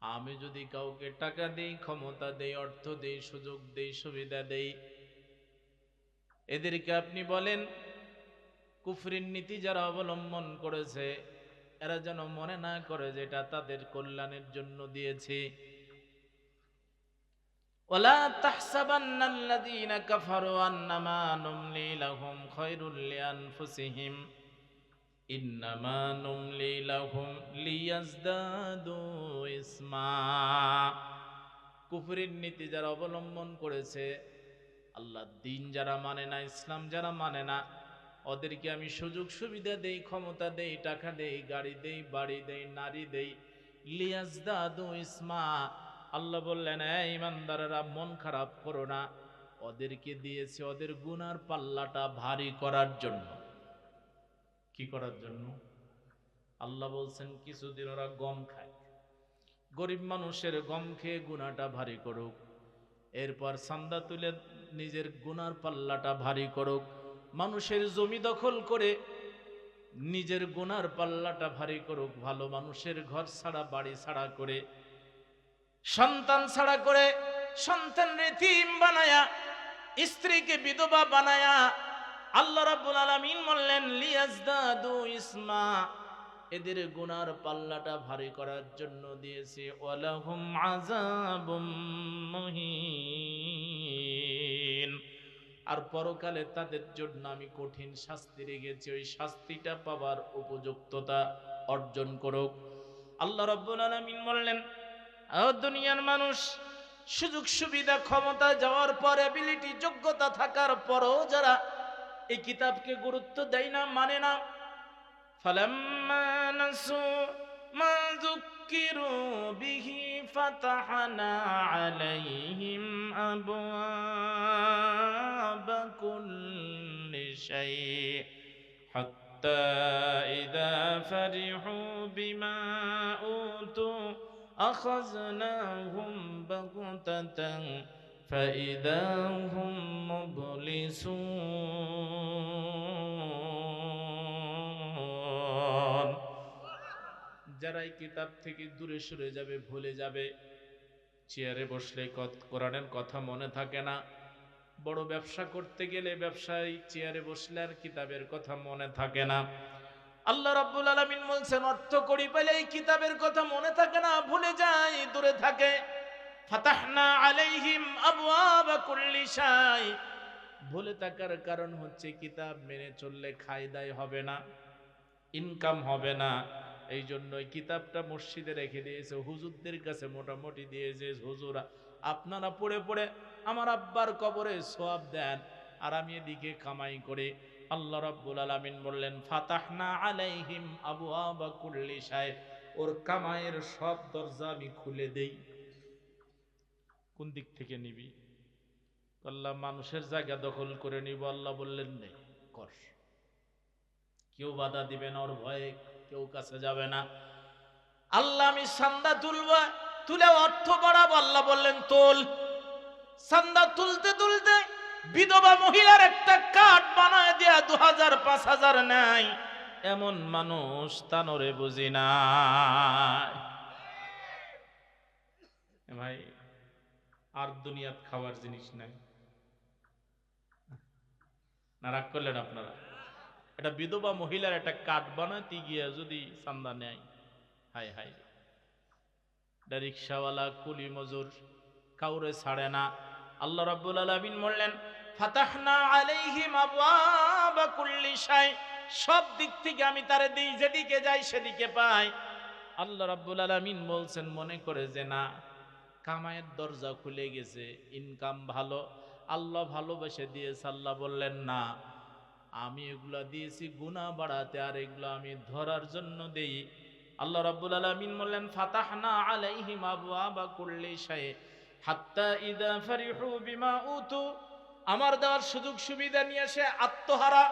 আমি যদি কাউকে টাকা দেই, ক্ষমতা দেই, অর্থ দেই, সুযোগ দেই, সুবিধা দেই, এদেরকে আপনি বলেন কুফরির নীতি যারা অবলম্বন করেছে এরা যেন মনে না করে যে এটা তাদের কল্যাণের জন্য দিয়েছি। ওয়ালা তাহসাবান্নাল্লাযীনা কাফারু আন্নামা নুমলি লাহুম খায়রুল লিআনফুসিহিম ইন্নামা নুমলি লাহুম লিয়াজদাদু ইসমা। কুফরির নীতি যারা অবলম্বন করেছে, আল্লাহর দ্বীন যারা মানে না, ইসলাম যারা মানে না, ওদেরকে আমি সুযোগ সুবিধা দেই, ক্ষমতা দেই, টাকা দেই, গাড়ি দেই, বাড়ি দেই, নারী দেই, লিয়াজদাদু ইসমা। আল্লাহ বললেন, এই ইমানদারেরা মন খারাপ করো না, ওদেরকে দিয়েছে ওদের গুনার পাল্লাটা ভারী করার জন্য। কি করার জন্য? আল্লাহ বলছেন কিছুদিন ওরা গম খায়, গরিব মানুষের গম খেয়ে গুনাহটা ভারী করুক, এরপর চাঁদা তুলে নিজের গুনার পাল্লাটা ভারী করুক, মানুষের জমি দখল করে নিজের গুনার পাল্লাটা ভারী করুক, ভালো মানুষের ঘর ছাড়া বাড়ি ছাড়া করে, সন্তান ছাড়া করে, সন্তান এতিম বানায়া, স্ত্রীকে বিধবা বানায়া, আল্লাহ রাব্বুল আলামিন বললেন লিয়াজদাদু ইসমা, এদের গুনার পাল্লাটা ভারী করার জন্য দিয়েছে। ওয়ালাহুম আযাবুম মুহিন, আর পরকালে তাদের জন্য আমি কঠিন শাস্তি রেখেছি, ওই শাস্তিটা পাবার উপযুক্ততা অর্জন করুক। আল্লাহ রাব্বুল আলামিন বললেন, ও দুনিয়ার মানুষ, সুযোগ সুবিধা ক্ষমতা যাওয়ার পর, এবিলিটি যোগ্যতা থাকার পরও যারা এই কিতাবকে গুরুত্ব দেয় না, মানে না, فلما نسوا ما ذكروا به فتحنا عليهم أبواب كل شيء حتى إذا فرحوا بما أوتوا أخذناهم بغتة فإذا هم مبلسون। যারা এই কিতাব থেকে দূরে সরে যাবে, ভুলে যাবে, চেয়ারে বসলে কোরআনের কথা মনে থাকে না, বড় ব্যবসা করতে গেলে ব্যবসায়ী চেয়ারে বসলে আর কিতাবের কথা মনে থাকে না। আল্লাহ রাব্বুল আলামিন বলছেন, অর্থ করি পেলে এই কিতাবের কথা মনে থাকে না, ভুলে যায়, দূরে থাকে। ফাতাহনা আলাইহিম আবওয়াবা কুল্লি শাই, ভুলে থাকার কারণ হচ্ছে কিতাব মেনে চললে খাই দায় হবে না, ইনকাম হবে না। এই জন্য কিতাবটা মসজিদে রেখে দিয়েছে, হুজুরদের কাছে মোটামুটি দিয়েছে, হুজুরা আপনারা পড়ে পড়ে আমার আব্বার কবরে সওয়াব দেন, আর আমি এদিকে কামাই করে। আল্লাহ রাব্বুল আলামিন বললেন, ফাতাহনা আলাইহিম আবওয়াবা কুল্লি শাই, ওর কামাইয়ের সব দরজা আমি খুলে দেই। কোন দিক থেকে নিবি? আল্লাহ, মানুষের জায়গা দখল করে নিব। আল্লাহ বললেন, নে কর, কেউ বাধা দিবে না, ওর ভয়ে কেউ কাছে যাবে না। আল্লাহ, আমি চাঁদা তুলবো, তুলে অর্থ বাড়াবো। আল্লাহ বললেন, তোল। চাঁদা তুলতে তুলতে বিধবা মহিলার একটা কার্ড বানায় দেয়া 2000 5000 নাই, এমন মানুষ তানরে বুঝি না। ভাই, আর দুনিয়াত খাওয়ার জিনিস নাই না? রাগ করলেন আপনারা? এটা বিধবা মহিলার একটা কার্ড বানাতে গিয়ে যদি চাঁদা নেয়, হায় হায়, রিকশাওয়ালা, কুলি মজুর, কাউরে ছাড়ে না। আল্লাহ রাব্বুল আলামিন বললেন, ফাতাহনা আলাইহিম আবওয়াবা কুল্লি শাই, সব দিক থেকে আমি তারে দিই, যেদিকে যাই সেদিকে পাই। আল্লাহ রাব্বুল আলামিন বলছেন, মনে করে যে না, কামায়ের দরজা খুলে গেছে, ইনকাম ভালো, আল্লাহ ভালোবেসে দিয়েছে। আল্লাহ বললেন, না, আমি এগুলা দিয়েছি গুনাহ বাড়াতে, আর এগুলো আমি ধরার জন্য দেই। আল্লাহ রাব্বুল আলামিন বললেন, ফাতাহনা আলাইহিম আবওয়াবা কুল্লি শাই হাত্তা ইযা ফারিহু বিমা উতু, আমার দেওয়ার সুযোগ সুবিধা নিয়ে সে আত্মহারা,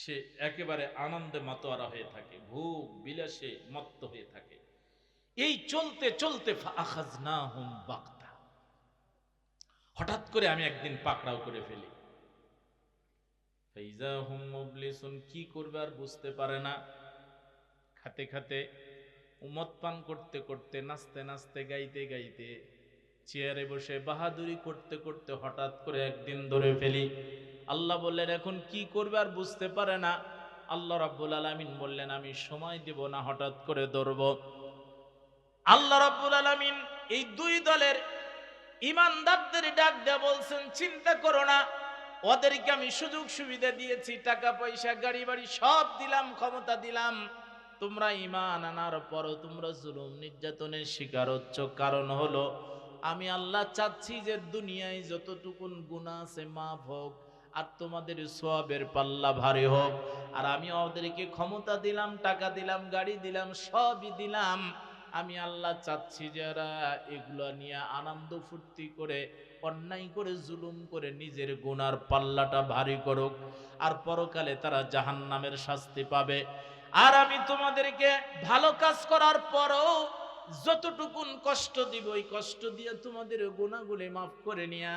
সে একেবারে আনন্দে মাতোয়ারা হয়ে থাকে, ভোগ বিলাসে মত্ত হয়ে থাকে। এই চলতে চলতে ফাআখাযনাহুম বাগতা, হঠাৎ করে আমি একদিন পাকড়াও করে ফেলি। ফাইযা হুম মুবলিসুন, কি করবে আর বুঝতে পারে না, খাতে খাতে মদ পান করতে করতে, নাচতে নাচতে, গাইতে গাইতে, চেয়ারে বসে বাহাদুরি করতে করতে হঠাৎ করে একদিন ধরে ফেলি। আল্লাহ বললেন এখন কি করবে আর বুঝতে পারে না। আল্লাহ রাব্বুল আলামিন বললেন আমি সময় দেব না, হঠাৎ করে ধরব। আল্লাহ রাব্বুল আলামিন এই দুই দলের ইমানদারদের ডাক দেয়া বলছেন চিন্তা করো না, ওদেরকে আমি সুযোগ সুবিধা দিয়েছি, টাকা পয়সা গাড়ি বাড়ি সব দিলাম, ক্ষমতা দিলাম, তোমরা ঈমান আনার পরও তোমরা জুলুম নির্যাতনের শিকার হচ্ছ। কারণ হলো আমি আল্লাহ চাচ্ছি যে দুনিয়ায় যতটুকুন গুনাহ আছে মাফ হোক, আর তোমাদের সওয়াবের পাল্লা ভারী হোক। আর আমি ওদেরকে ক্ষমতা দিলাম, টাকা দিলাম, গাড়ি দিলাম, সবই দিলাম। আমি আল্লাহ চাচ্ছি যারা এগুলো নিয়ে আনন্দ ফুর্তি করে, অন্যায় করে, জুলুম করে নিজের গুনার পাল্লাটা ভারী করুক, আর পরকালে তারা জাহান্নামের শাস্তি পাবে। আর আমি তোমাদেরকে ভালো কাজ করার পরও যতটুকুন কষ্ট দিব, ওই কষ্ট দিয়ে তোমাদের গুনাহগুলি মাফ করে নিয়া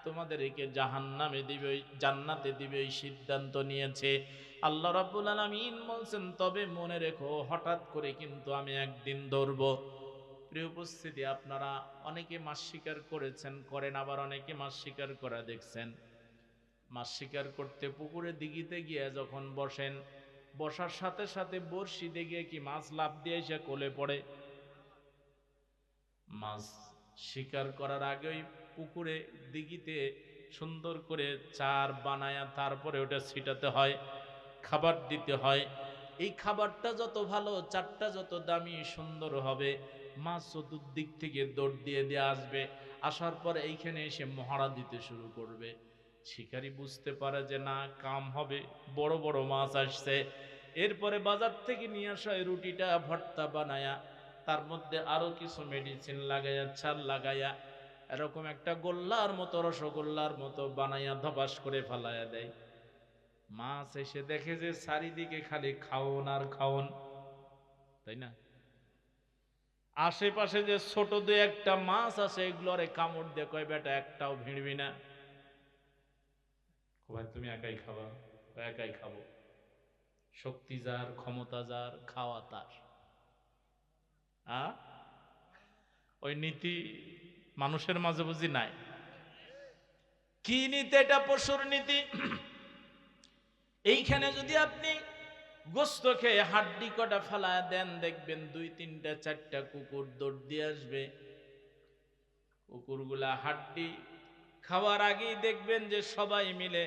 তোমাদেরকে জাহান্নামে দিবে, জান্নাতে দিবে, এই সিদ্ধান্ত নিয়েছে আল্লাহ রাব্বুল আলামিন। বলছেন তবে মনে রেখো হঠাৎ করে কিন্তু আমি একদিন ধরব। প্রিয় উপস্থিতি, আপনারা অনেকে মাছ শিকার করেছেন, করেন, আবার অনেকে মাছ শিকার করা দেখছেন। মাছ শিকার করতে পুকুরে দিঘিতে গিয়ে যখন বসেন, বসার সাথে সাথে বড়শি দিয়ে গিয়ে কি মাছ লাফ দিয়ে এসে কোলে পড়ে? মাছ শিকার করার আগেই পুকুরে দিঘিতে সুন্দর করে চার বানায়া তারপরে ওটা ছিটাতে হয়, খাবার দিতে হয়। এই খাবারটা যত ভালো, চারটা যত দামি সুন্দর হবে, মাছ চতুর্দিক থেকে দৌড় দিয়ে দিয়ে আসবে, আসার পর এইখানে এসে মহড়া দিতে শুরু করবে। শিকারী বুঝতে পারে যে না কাম হবে, বড় বড় মাছ আসছে। এরপরে বাজার থেকে নিয়ে আসা এই রুটিটা ভর্তা বানায়া তার মধ্যে আরো কিছু মেডিসিন লাগাইয়া, ছাল লাগাইয়া, এরকম একটা গোল্লার মতো, রসগোল্লার মতো বানাইয়া ধবাস করে ফেলাইয়া দেয়। মাছ এসে দেখে যে চারিদিকে খালি খাওন আর খাওন, তাই না? আশেপাশে যে ছোট দুই একটা মাছ আছে এগুলোরে কামড় দিয়ে কয় বেটা একটাও ভিড়বি না, ভাই তুমি একাই খাবা, একাই খাবো। শক্তি যার, ক্ষমতা যার, খাওয়া তার। ওই নীতি মানুষের মাঝে বুঝি নাই। কি নীতি? এটা পশুর নীতি। এইখানে যদি আপনি গোস্ত খেয়ে হাড্ডি কটা ফেলায় দেন, দেখবেন দুই তিনটা চারটা কুকুর দৌড় দিয়ে আসবে। কুকুরগুলা হাড্ডি খাওয়ার আগেই দেখবেন যে সবাই মিলে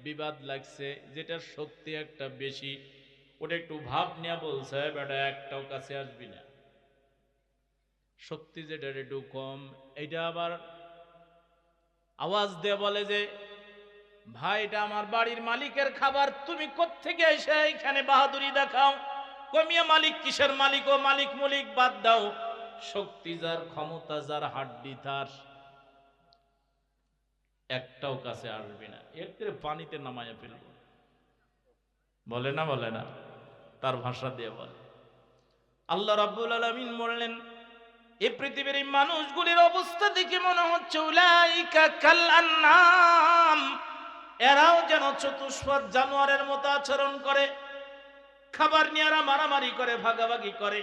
বিবাদ লাগছে, যেটার শক্তি একটা বেশি, ওটা একটু ভাব নিয়ে বলছে বেটা একটাও কাছে আসবি না। শক্তি যেটার একটু কম, এটা আবার আওয়াজ দিয়ে বলে যে ভাই এটা আমার বাড়ির মালিকের খাবার, তুমি কোত্থেকে এসে এখানে বাহাদুরি দেখাও? কমিয়া মালিক কিসের মালিক? ও মালিক মুলিক বাদ দাও, শক্তি যার, ক্ষমতা যার, হাড্ডি তার, একটাও কাছে আসবি না। এর পানিতে নামাইয়া ফেলবো। বলে না, বলে না, তার ভাষা দিয়ে বলে। আল্লাহ রাব্বুল আলামিন বললেন এই পৃথিবীর এই মানুষগুলির অবস্থা দেখে মনে হচ্ছে উলাইকা কাল আনআম, এরাও যেন চতুষ্পদ জানোয়ারের মতো আচরণ করে, খাবার নিয়ে এরা মারামারি করে, ভাগাভাগি করে,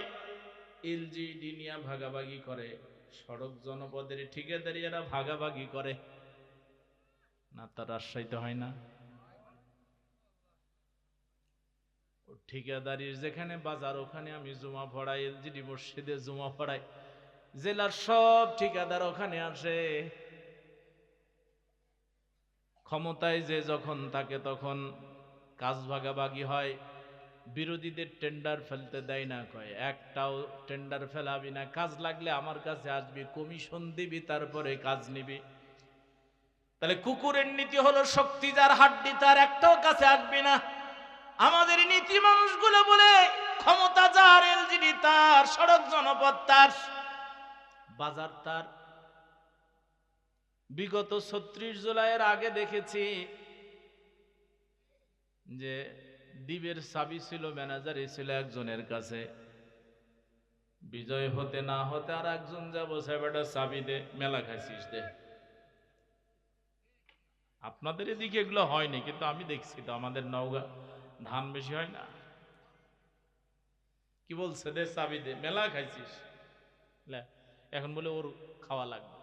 এলজিডি নিয়ে ভাগাভাগি করে, সড়ক জনপদের ঠিকাদারি এরা ভাগাভাগি করে না। তার রাজশাহীতে হয় না? ঠিকাদারির যেখানে বাজার ওখানে আমি জুমা পড়াই, এলজিডি মসজিদে জুমা পড়াই, জেলার সব ঠিকাদার ওখানে আসে। ক্ষমতায় যে যখন থাকে তখন কাজ ভাগাভাগি হয়, বিরোধীদের টেন্ডার ফেলতে দেয় না, কয় একটাও টেন্ডার ফেলাবি না, কাজ লাগলে আমার কাছে আসবি, কমিশন দিবি, তারপরে কাজ নিবি। তাহলে কুকুরের নীতি হলো শক্তি যার, হাড্ডি তার, একটাও কাছে আসবি না। আমাদের নীতি মানুষগুলো বলে ক্ষমতা যার, এলজিডি তার, সড়ক জনপদ তার, বাজার তার। বিগত ৩৬ জুলাইয়ের আগে দেখেছি যে দ্বীপের চাবি ছিল, ম্যানেজারই ছিল একজনের কাছে, বিজয় হতে না হতে আর একজন যা বসে বেটা চাবি দে, মেলা খাইছিস দে। আপনাদের এদিকে এগুলো হয়নি, কিন্তু আমি দেখছি তো আমাদের নওগাঁ ধান বেশি হয় না, কি বলছে, দে চাবি দে, মেলা খাইছিস, এখন বলে ওর খাওয়া লাগবে।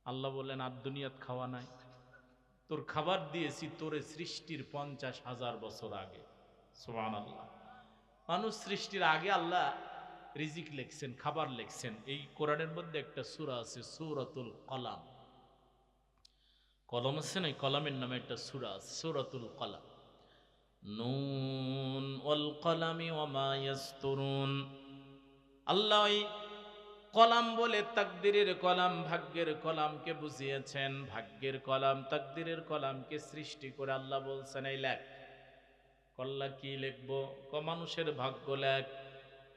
আল্লাহ বললেন আর দুনিয়াত খাওয়া নাই, তোর খাবার দিয়েছি তোরে সৃষ্টির 50,000 বছর আগে। সুবহানাল্লাহ। মানুষ সৃষ্টির আগে আল্লাহ রিজিক লিখছেন, খাবার লিখছেন। এই কোরআনের মধ্যে একটা সূরা আছে সূরাতুল কলাম। কলম আছে না, কলমের নামে একটা সূরা আছে সূরাতুল কলাম। নুন ওয়াল কলামি ওয়া মা ইয়াসতুরুন। আল্লাহ এই কলাম বলে তাকদিরের কলাম, ভাগ্যের কলামকে বুঝিয়েছেন। ভাগ্যের কলাম, তাকদিরের কলামকে সৃষ্টি করে আল্লাহ বলছেন এই লেখ। কল্লা কি লিখবো? মানুষের ভাগ্য লেখ।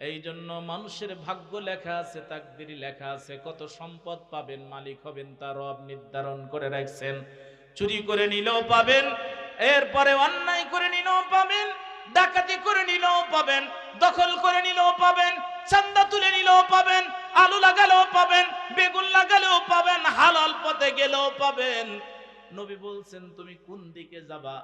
এই জন্য মানুষের ভাগ্য লেখা আছে, তাকদিরি লেখা আছে। কত সম্পদ পাবেন, মালিক হবেন, তার রব নির্ধারণ করে রাখছেন। চুরি করে নিলেও পাবেন, এরপরে অন্যায় করে নিলেও পাবেন, ডাকাতি করে নিলেও পাবেন, দখল করে নিলেও পাবেন, চান্দা তুলে নিলেও পাবেন, আলু লাগালেও পাবেন, বেগুন লাগালেও পাবেন, হালাল পথে গেলেও পাবেন। নবী বলছেন তুমি কোন দিকে যাবা,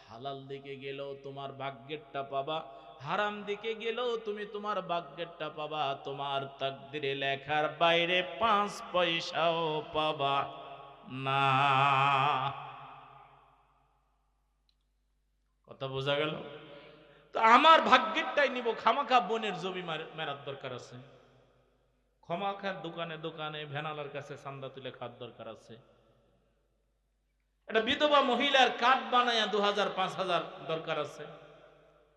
হালাল দিকে গেলেও তোমার ভাগ্যেরটা পাবা, হারাম দিকে গেলেও তুমি তোমার ভাগ্যেরটা পাবা। তোমার তাকদিরে লেখার বাইরে 5 পয়সাও পাবা না। কথা বোঝা গেল? তো আমার ভাগ্যেরটাই নিব, খামাখা বোনের জমি মেরার দরকার আছে, খামাখা দোকানে দোকানে ভ্যানালার কাছে চান্দা তুলে খাওয়ার দরকার আছে, এটা বিধবা মহিলার কার্ড বানায়া 2000-5000 দরকার আছে,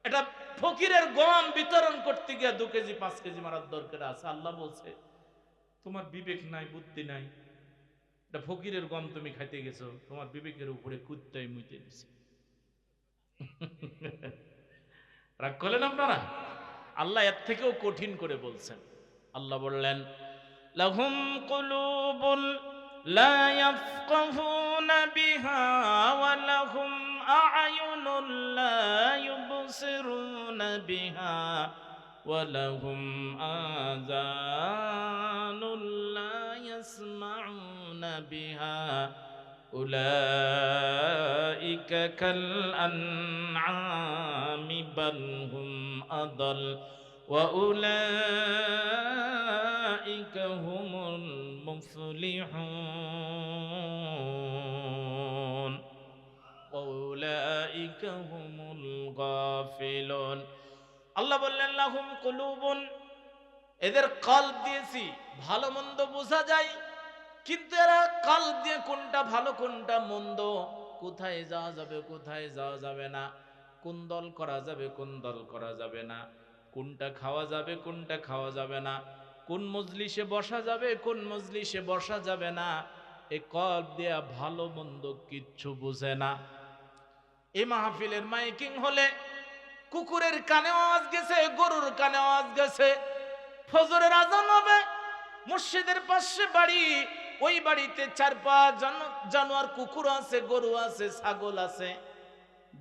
এটা ফকিরের গম বিতরণ করতে গিয়ে 2 কেজি 5 কেজি মারার দরকার আছে। আল্লাহ বলছে তোমার বিবেক নাই, বুদ্ধি নাই, এটা ফকিরের গম তুমি খাইতে গেছো, তোমার বিবেকের উপরে কুত্তাই মুইতে দিছে। রাগ করলেন আপনারা? আল্লাহ এর থেকেও কঠিন করে বলছেন। আল্লাহ বললেন লাহুম কুলুবুন লা ইয়াফকাহুনা বিহা ওয়া লাহুম আ'য়ুনুন লা ইউবসিরুনা বিহা ওয়া লাহুম আযানুন লা ইয়াসমাউনা বিহা উলাইকা কাল আনআমি বাল হুম আদাল ওয়া উলাইকা হুমুল মুফলিহুন ওয়া উলাইকা হুমুল গাফিলুন। আল্লাহ বললেন লাহুম কুলুবুন, এদের কলব দিয়েছি, ভালো মন্দ বোঝা যায়, কিন্তু এরা কলব দিয়ে কোনটা ভালো কোনটা মন্দ, কোথায় যাওয়া যাবে কোথায় যাওয়া যাবে না, কোন দল করা যাবে কোন দল করা যাবে না, কোনটা খাওয়া যাবে কোনটা খাওয়া যাবে না, কোন মজলিসে বসা যাবে কোন মজলিসে বসা যাবে না, এই কলব দিয়ে ভালো মন্দ কিচ্ছু বুঝে না। এই মাহফিলের মাইকিং হলে কুকুরের কানে আওয়াজ গেছে, গরুর কানে আওয়াজ গেছে, ফজরের আজান হবে, মসজিদের পাশে বাড়ি, ওই বাড়িতে 4-5 জানোয়ার, কুকুর আছে, গরু আছে, ছাগল আছে,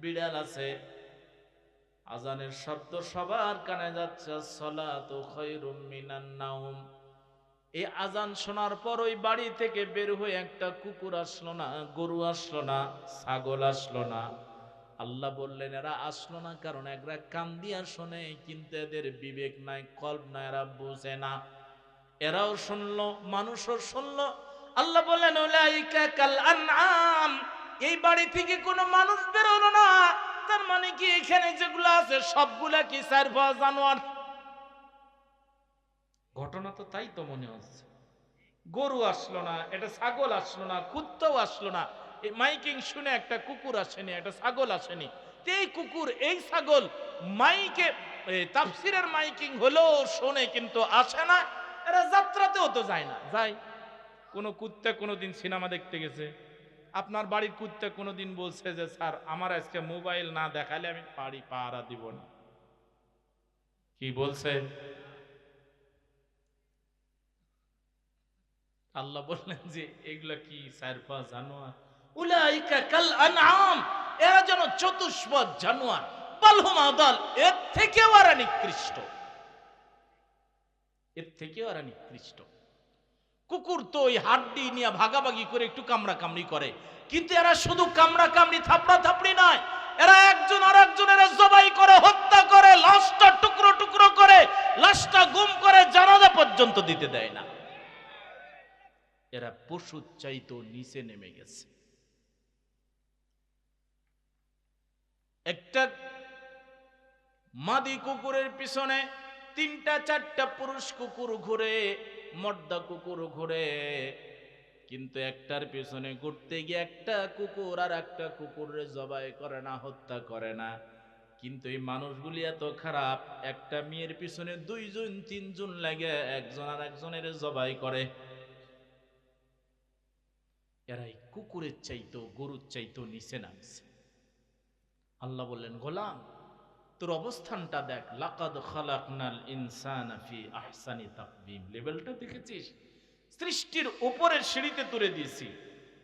বিড়াল আছে, আজানের শব্দ সবার কানে যাচ্ছে, সালাতু খায়রুম মিনান নাওম। এই আজান শোনার পর ওই বাড়ি থেকে বের হয়ে একটা কুকুর আসলো না, গরু আসলো না, ছাগল আসলো না। আল্লাহ বললেন এরা আসলো না কারণ এরা কান দিয়া শোনে, কিন্তু এদের বিবেক নাই, কলব নাই, এরা বুঝে না। এরাও শুনলো, মানুষও শুনলো। আল্লাহ বললেন উলাইকা কাল আনআম, এই বাড়ি থেকে কোনো মানুষ বের হলো না, তার মানে কি এখানে যেগুলো আছে সবগুলা কি 4 জানোয়ার? ঘটনা তো তাই তো মনে হচ্ছে। গরু আসলো না, এটা ছাগল আসলো না, কুত্তাও আসলো না, এই মাইকিং শুনে একটা কুকুর আসেনি, একটা ছাগল আসেনি। এই কুকুর এই ছাগল মাইকে তাফসিরের মাইকিং হলো শোনে কিন্তু আসে না, এরা যাত্রাতেও তো যায় না। যায় কোন কুত্তা কোনোদিন সিনেমা দেখতে গেছে? আপনার বাড়ির কুত্তা কোনোদিন বলছে যে স্যার আমার আজকে মোবাইল না দেখালে আমি বাড়ি পাহারা দিব না? কি বলছে? আল্লাহ বললেন যে এগুলা কি 4-5 জানোয়ার, উলাইকা কাল আনআম, এরা যেন চতুষ্পদ জানোয়ার, বাল হুম আদাল, এর থেকেও এরা নিকৃষ্ট, এর থেকেও এরা নিকৃষ্ট। কুকুর তো ওই হাড্ডি নিয়ে ভাগাভাগি করে একটু কামড়া কামড়ি করে, কিন্তু এরা শুধু কামড়া কামড়ি থাপড়া থাপড়ি নয়, এরা একজন আরেকজনের জবাই করে, হত্যা করে, লাশটা টুকরো টুকরো করে, লাশটা গুম করে, জানাজা পর্যন্ত দিতে দেয় না। এরা পশুর চাইতো নিচে নেমে গেছে। একটা মাদি কুকুরের পিছনে 3-4টা পুরুষ কুকুর ঘুরে, মর্দা কুকুর ঘুরে, কিন্তু একটার পিছনে ঘুরতে গিয়ে একটা কুকুর আর একটা কুকুরের জবাই করে না, হত্যা করে না। কিন্তু এই মানুষগুলি এত খারাপ, একটা মেয়ের পিছনে 2-3 জন লাগে একজন আর একজনের জবাই করে। এরাই কুকুরের চাইতো, গরুর চাইতো নিচে নামছে। আল্লাহ বললেন, গোলাম তোর অবস্থানটা দেখ, লাকাদ খালাকনাল ইনসানা ফি আহসানি তাকওয়িম। লেভেলটা দেখেছিস? সৃষ্টির উপরের সিঁড়িতে তুলে দিয়েছি,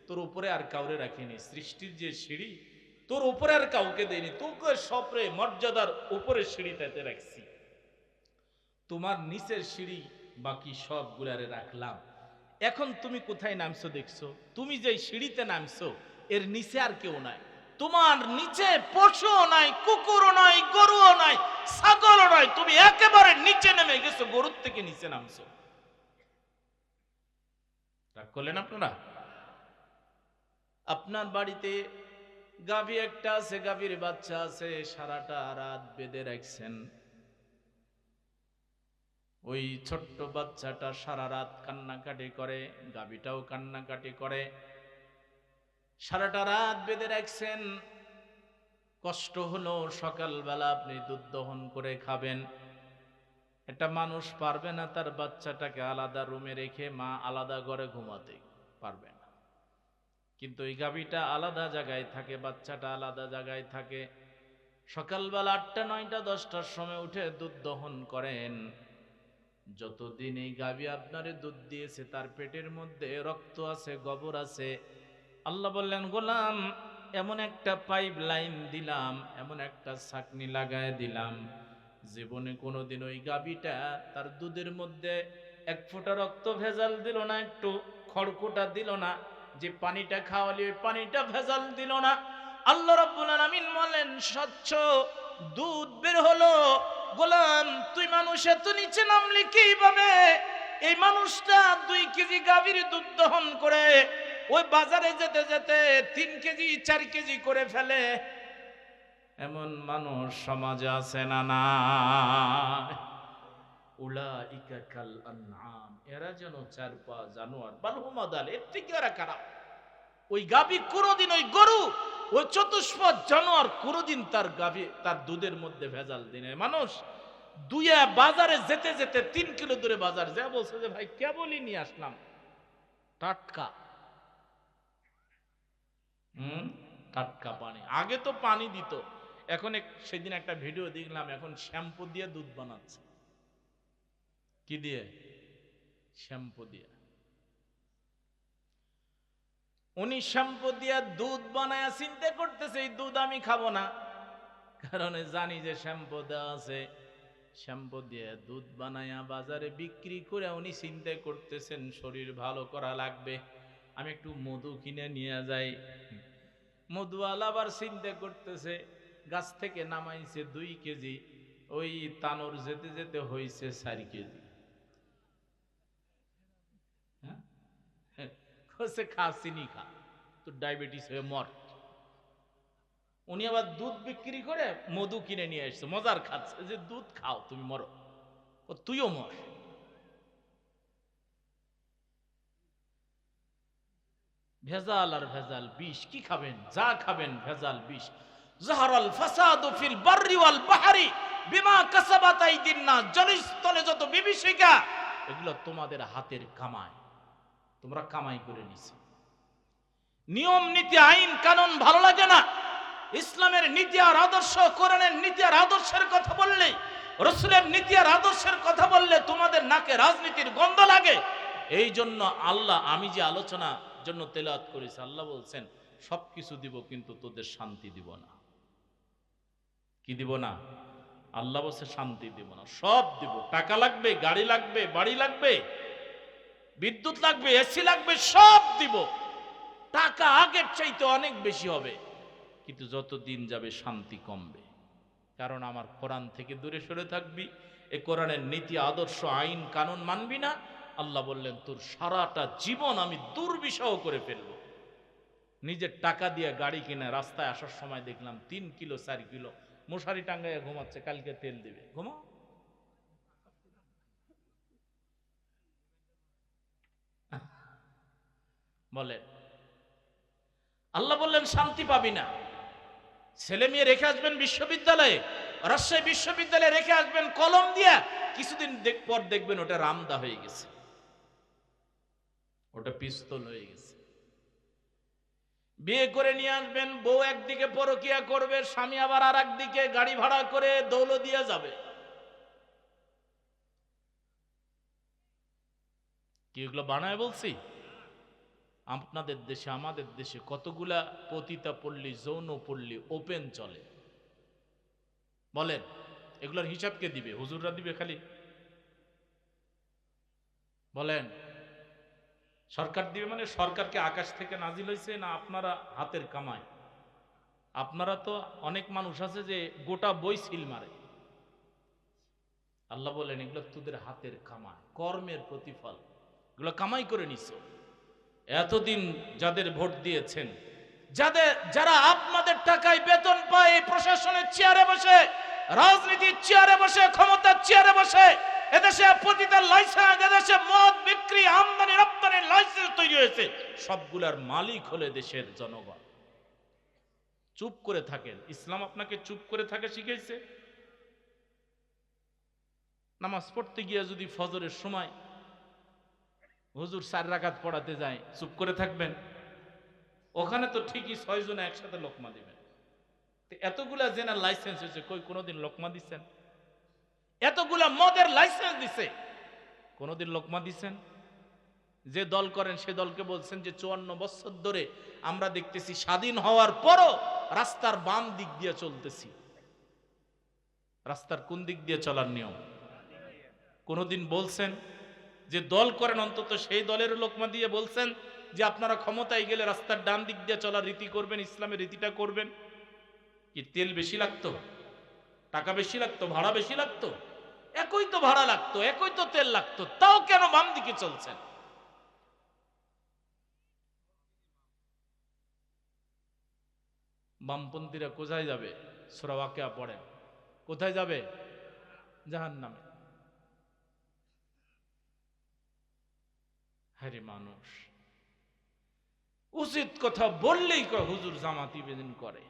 তোর উপরে আর কাউরে রাখিনি। সৃষ্টির যে সিঁড়ি, তোর উপরে আর কাউকে দেয়নি, তোকে সপরে মর্যাদার উপরের সিঁড়িটাতে রাখছি। তোমার নিচের সিঁড়ি বাকি সবগুলারে রাখলাম। এখন তুমি কোথায় নামছো দেখছো? তুমি যে সিঁড়িতে নামছো এর নিচে আর কেউ নাই। তোমার নিচে পশুও নাই, কুকুরও নাই, গরুও নাই, ছাগলও নাই। তুমি একেবারে নিচে নেমে গেছো, গরুর থেকে নিচে নামছো। রাগ করলেন আপনারা? আপনার বাড়িতে গাভী একটা আছে, গাভীর বাচ্চা আছে, সারাটা রাত বেঁধে রাখছেন। ওই ছোট্ট বাচ্চাটা সারা রাত কান্নাকাটি করে, গাভীটাও কান্নাকাটি করে, সারাটা রাত বেঁধে রাখছেন। কষ্ট হলো, সকালবেলা আপনি দুধ দহন করে খাবেন। একটা মানুষ পারবে না তার বাচ্চাটাকে আলাদা রুমে রেখে, মা আলাদা ঘরে ঘুমাতে পারবে না। কিন্তু এই গাভীটা আলাদা জায়গায় থাকে, বাচ্চাটা আলাদা জায়গায় থাকে। সকালবেলা 8টা, 9টা, 10টার সময় উঠে দুধ দহন করেন। যতদিন এই গাভী আপনারে দুধ দিয়েছে তার পেটের মধ্যে রক্ত আছে, গোবর আছে। আল্লাহ বললেন, গোলাম এমন একটা পাইপ লাইন দিলাম, এমন একটা ছাকনি লাগায় দিলাম, জীবনে কোনোদিন ওই গাভীটা তার দুধের মধ্যে 1 ফোঁটা রক্ত ভেজাল দিল না, একটু খড়কুটা দিল না, যে পানিটা খাওয়ালি ওই পানিটা ভেজাল দিল না। আল্লাহ রাব্বুল আলামিন বলেন, স্বচ্ছ দুধ বের হলো। গোলাম তুই মানুষ এত নিচে নামলি কিভাবে? এই মানুষটা 2 কেজি গাভীর দুধ দহন করে ওই বাজারে যেতে যেতে 3 কেজি 4 কেজি করে ফেলে। এমন মানুষ সমাজে আছে না? না, উলাইকা কাল আনআম, এরা যেন 4 পা জানোয়ার, বাল হুম আদাল, এর থেকে এরা খারাপ। ওই গাভী কোনোদিন, ওই গরু, ওই চতুষ্পদ জানোয়ার কোনোদিন তার গাভী তার দুধের মধ্যে ভেজাল দিনে। মানুষ দুইয়া বাজারে যেতে যেতে 3 কিলো দূরে বাজার যায়, বলছে যে ভাই কেবলই নিয়ে আসলাম টাটকা, টাটকা পানি। আগে তো পানি দিত, এখন সেদিন একটা ভিডিও দেখলাম, এখন শ্যাম্পু দিয়ে দুধ বানাচ্ছে। কি দিয়ে? শ্যাম্পু দিয়ে। উনি শ্যাম্পু দিয়ে দুধ বানায় চিন্তা করতেছে এই দুধ আমি খাবো না, কারণ জানি যে শ্যাম্পু দেওয়া আছে। শ্যাম্পু দিয়ে দুধ বানায়া বাজারে বিক্রি করে উনি চিন্তা করতেছেন শরীর ভালো করা লাগবে, আমি একটু মধু কিনে নিয়ে যাই। মধুওয়ালা আবার চিন্তা করতেছে গাছ থেকে নামাইছে 2 কেজি, ওই তানোর যেতে যেতে হয়েছে 4 কেজি। খা, চিনি খা, তোর ডায়াবেটিস হয়ে মর। উনি আবার দুধ বিক্রি করে মধু কিনে নিয়ে আসছে, মজার খাচ্ছে যে দুধ খাও তুমি মরো, তুইও মর। ভেজাল আর ভেজাল, বিষ। কি খাবেন? যা খাবেন ভেজাল, বিষ। যাহারাল ফাসাদু ফিল বাররি ওয়াল বাহরি বিমা কাসাবাত আইদিন নাস, জলস্থলে যত বিভীষিকা এগুলো তোমাদের হাতের কামাই, তোমরা কামাই করে নিছো। নিয়ম নীতি আইন কানুন ভালো লাগে না, ইসলামের নীতি আর আদর্শ, কোরআনের নীতি আর আদর্শের কথা বললে, রাসূলের নীতি আর আদর্শের কথা বললে তোমাদের নাকে রাজনীতির গন্ধ লাগে। এই জন্য আল্লাহ, আমি যে আলোচনা জন্য তেলাওয়াত করেছি, আল্লাহ বলছেন সবকিছু দিব কিন্তু তোদের শান্তি দিব না। কি দিব না? আল্লাহ বলছে শান্তি দিব না, সব দিব। টাকা লাগবে, গাড়ি লাগবে, বাড়ি লাগবে, বিদ্যুৎ লাগবে, এসি লাগবে, সব দিব। টাকা আগের চাইতে অনেক বেশি হবে, কিন্তু যত দিন যাবে শান্তি কমবে, কারণ আমার কোরআন থেকে দূরে সরে থাকবি, এ কোরআনের নীতি আদর্শ আইন কানুন মানবি না, আল্লাহ বললেন তোর সারাটা জীবন আমি দুর্বিষহ করে ফেলবো। নিজের টাকা দিয়ে গাড়ি কিনে রাস্তায় আসার সময় দেখলাম 3 কিলো 4 কিলো মশারি টাঙ্গাইয়া ঘুমাচ্ছে, কালকে তেল দিবে, ঘুমাও। বলেন, আল্লাহ বললেন শান্তি পাবি না। ছেলে মেয়ে রেখে আসবেন বিশ্ববিদ্যালয়ে, রাজশাহী বিশ্ববিদ্যালয়ে রেখে আসবেন কলম দিয়া, কিছুদিন পর দেখবেন ওটা রামদা হয়ে গেছে, ওটা পিস্তল হয়ে গেছে। বিয়ে করে নিয়ে আসবেন, বউ একদিকে পরকিয়া করবে, স্বামী আবার আর একদিকে গাড়ি ভাড়া করে দৌলতদিয়া যাবে। কি এগুলো বানায় বলছি? আপনাদের দেশে আমাদের দেশে কতগুলা পতিতা পল্লী, যৌন পল্লী ওপেন চলে, বলেন এগুলোর হিসাব কে দিবে? হুজুররা দিবে খালি? বলেন সরকার দিবে? মানে সরকারকে আকাশ থেকে নাজিল হয়েছে না আপনারা হাতের কামায়? আপনারা তো অনেক মানুষ আছে যে গোটা বই সিল মারে। আল্লাহ বলেন এগুলো তোদের হাতের কামায়, কর্মের প্রতিফল, এগুলো কামাই করে নিছো। এতদিন যাদের ভোট দিয়েছেন, যারা আপনাদের টাকায় বেতন পায়, প্রশাসনের চেয়ারে বসে, রাজনীতির চেয়ারে বসে, ক্ষমতার চেয়ারে বসে, এদেশে পতিতার লাইসেন্স, এদেশে মদ বিক্রি, আমদানি রপ্তানির লাইসেন্স তৈরি হয়েছে, সবগুলার মালিক হলে দেশের জনগণ। চুপ করে থাকেন, ইসলাম আপনাকে চুপ করে থাকে শিখাইছে। নামাজ পড়তে গিয়ে যদি ফজরের সময় হুজুর 4 রাকাত পড়াতে যায়, চুপ করে থাকবেন? ওখানে তো ঠিকই 6 জনে একসাথে লোকমা দিবেন। এতগুলা জেনার লাইসেন্স হয়েছে, কই কোনোদিন লোকমা দিচ্ছেন? এতগুলা মদের লাইসেন্স দিছে, কোনোদিন লোকমা দিচ্ছেন? যে দল করেন সে দলকে বলছেন যে 54 বছর ধরে আমরা দেখতেছি স্বাধীন হওয়ার পরও রাস্তার বাম দিক দিয়ে চলতেছি। রাস্তার কোন দিক দিয়ে চলার নিয়ম? কোনোদিন বলছেন যে দল করেন অন্তত সেই দলের লোকমা দিয়ে বলছেন যে আপনারা ক্ষমতায় গেলে রাস্তার ডান দিক দিয়ে চলার রীতি করবেন, ইসলামের রীতিটা করবেন? কি তেল বেশি লাগতো, টাকা বেশি লাগতো, ভাড়া বেশি লাগতো? একই তো ভাড়া লাগতো, একই তো তেল লাগতো, তাও কেন বাম দিকে চলছেন? বামপন্থীরা কোথায় যাবে? সূরা ওয়াকিয়া পড়েন, কোথায় যাবে? জাহান্নামে। হ্যারে মানুষ উচিত কথা বললেই কয় হুজুর জামাতি বেদিন করে,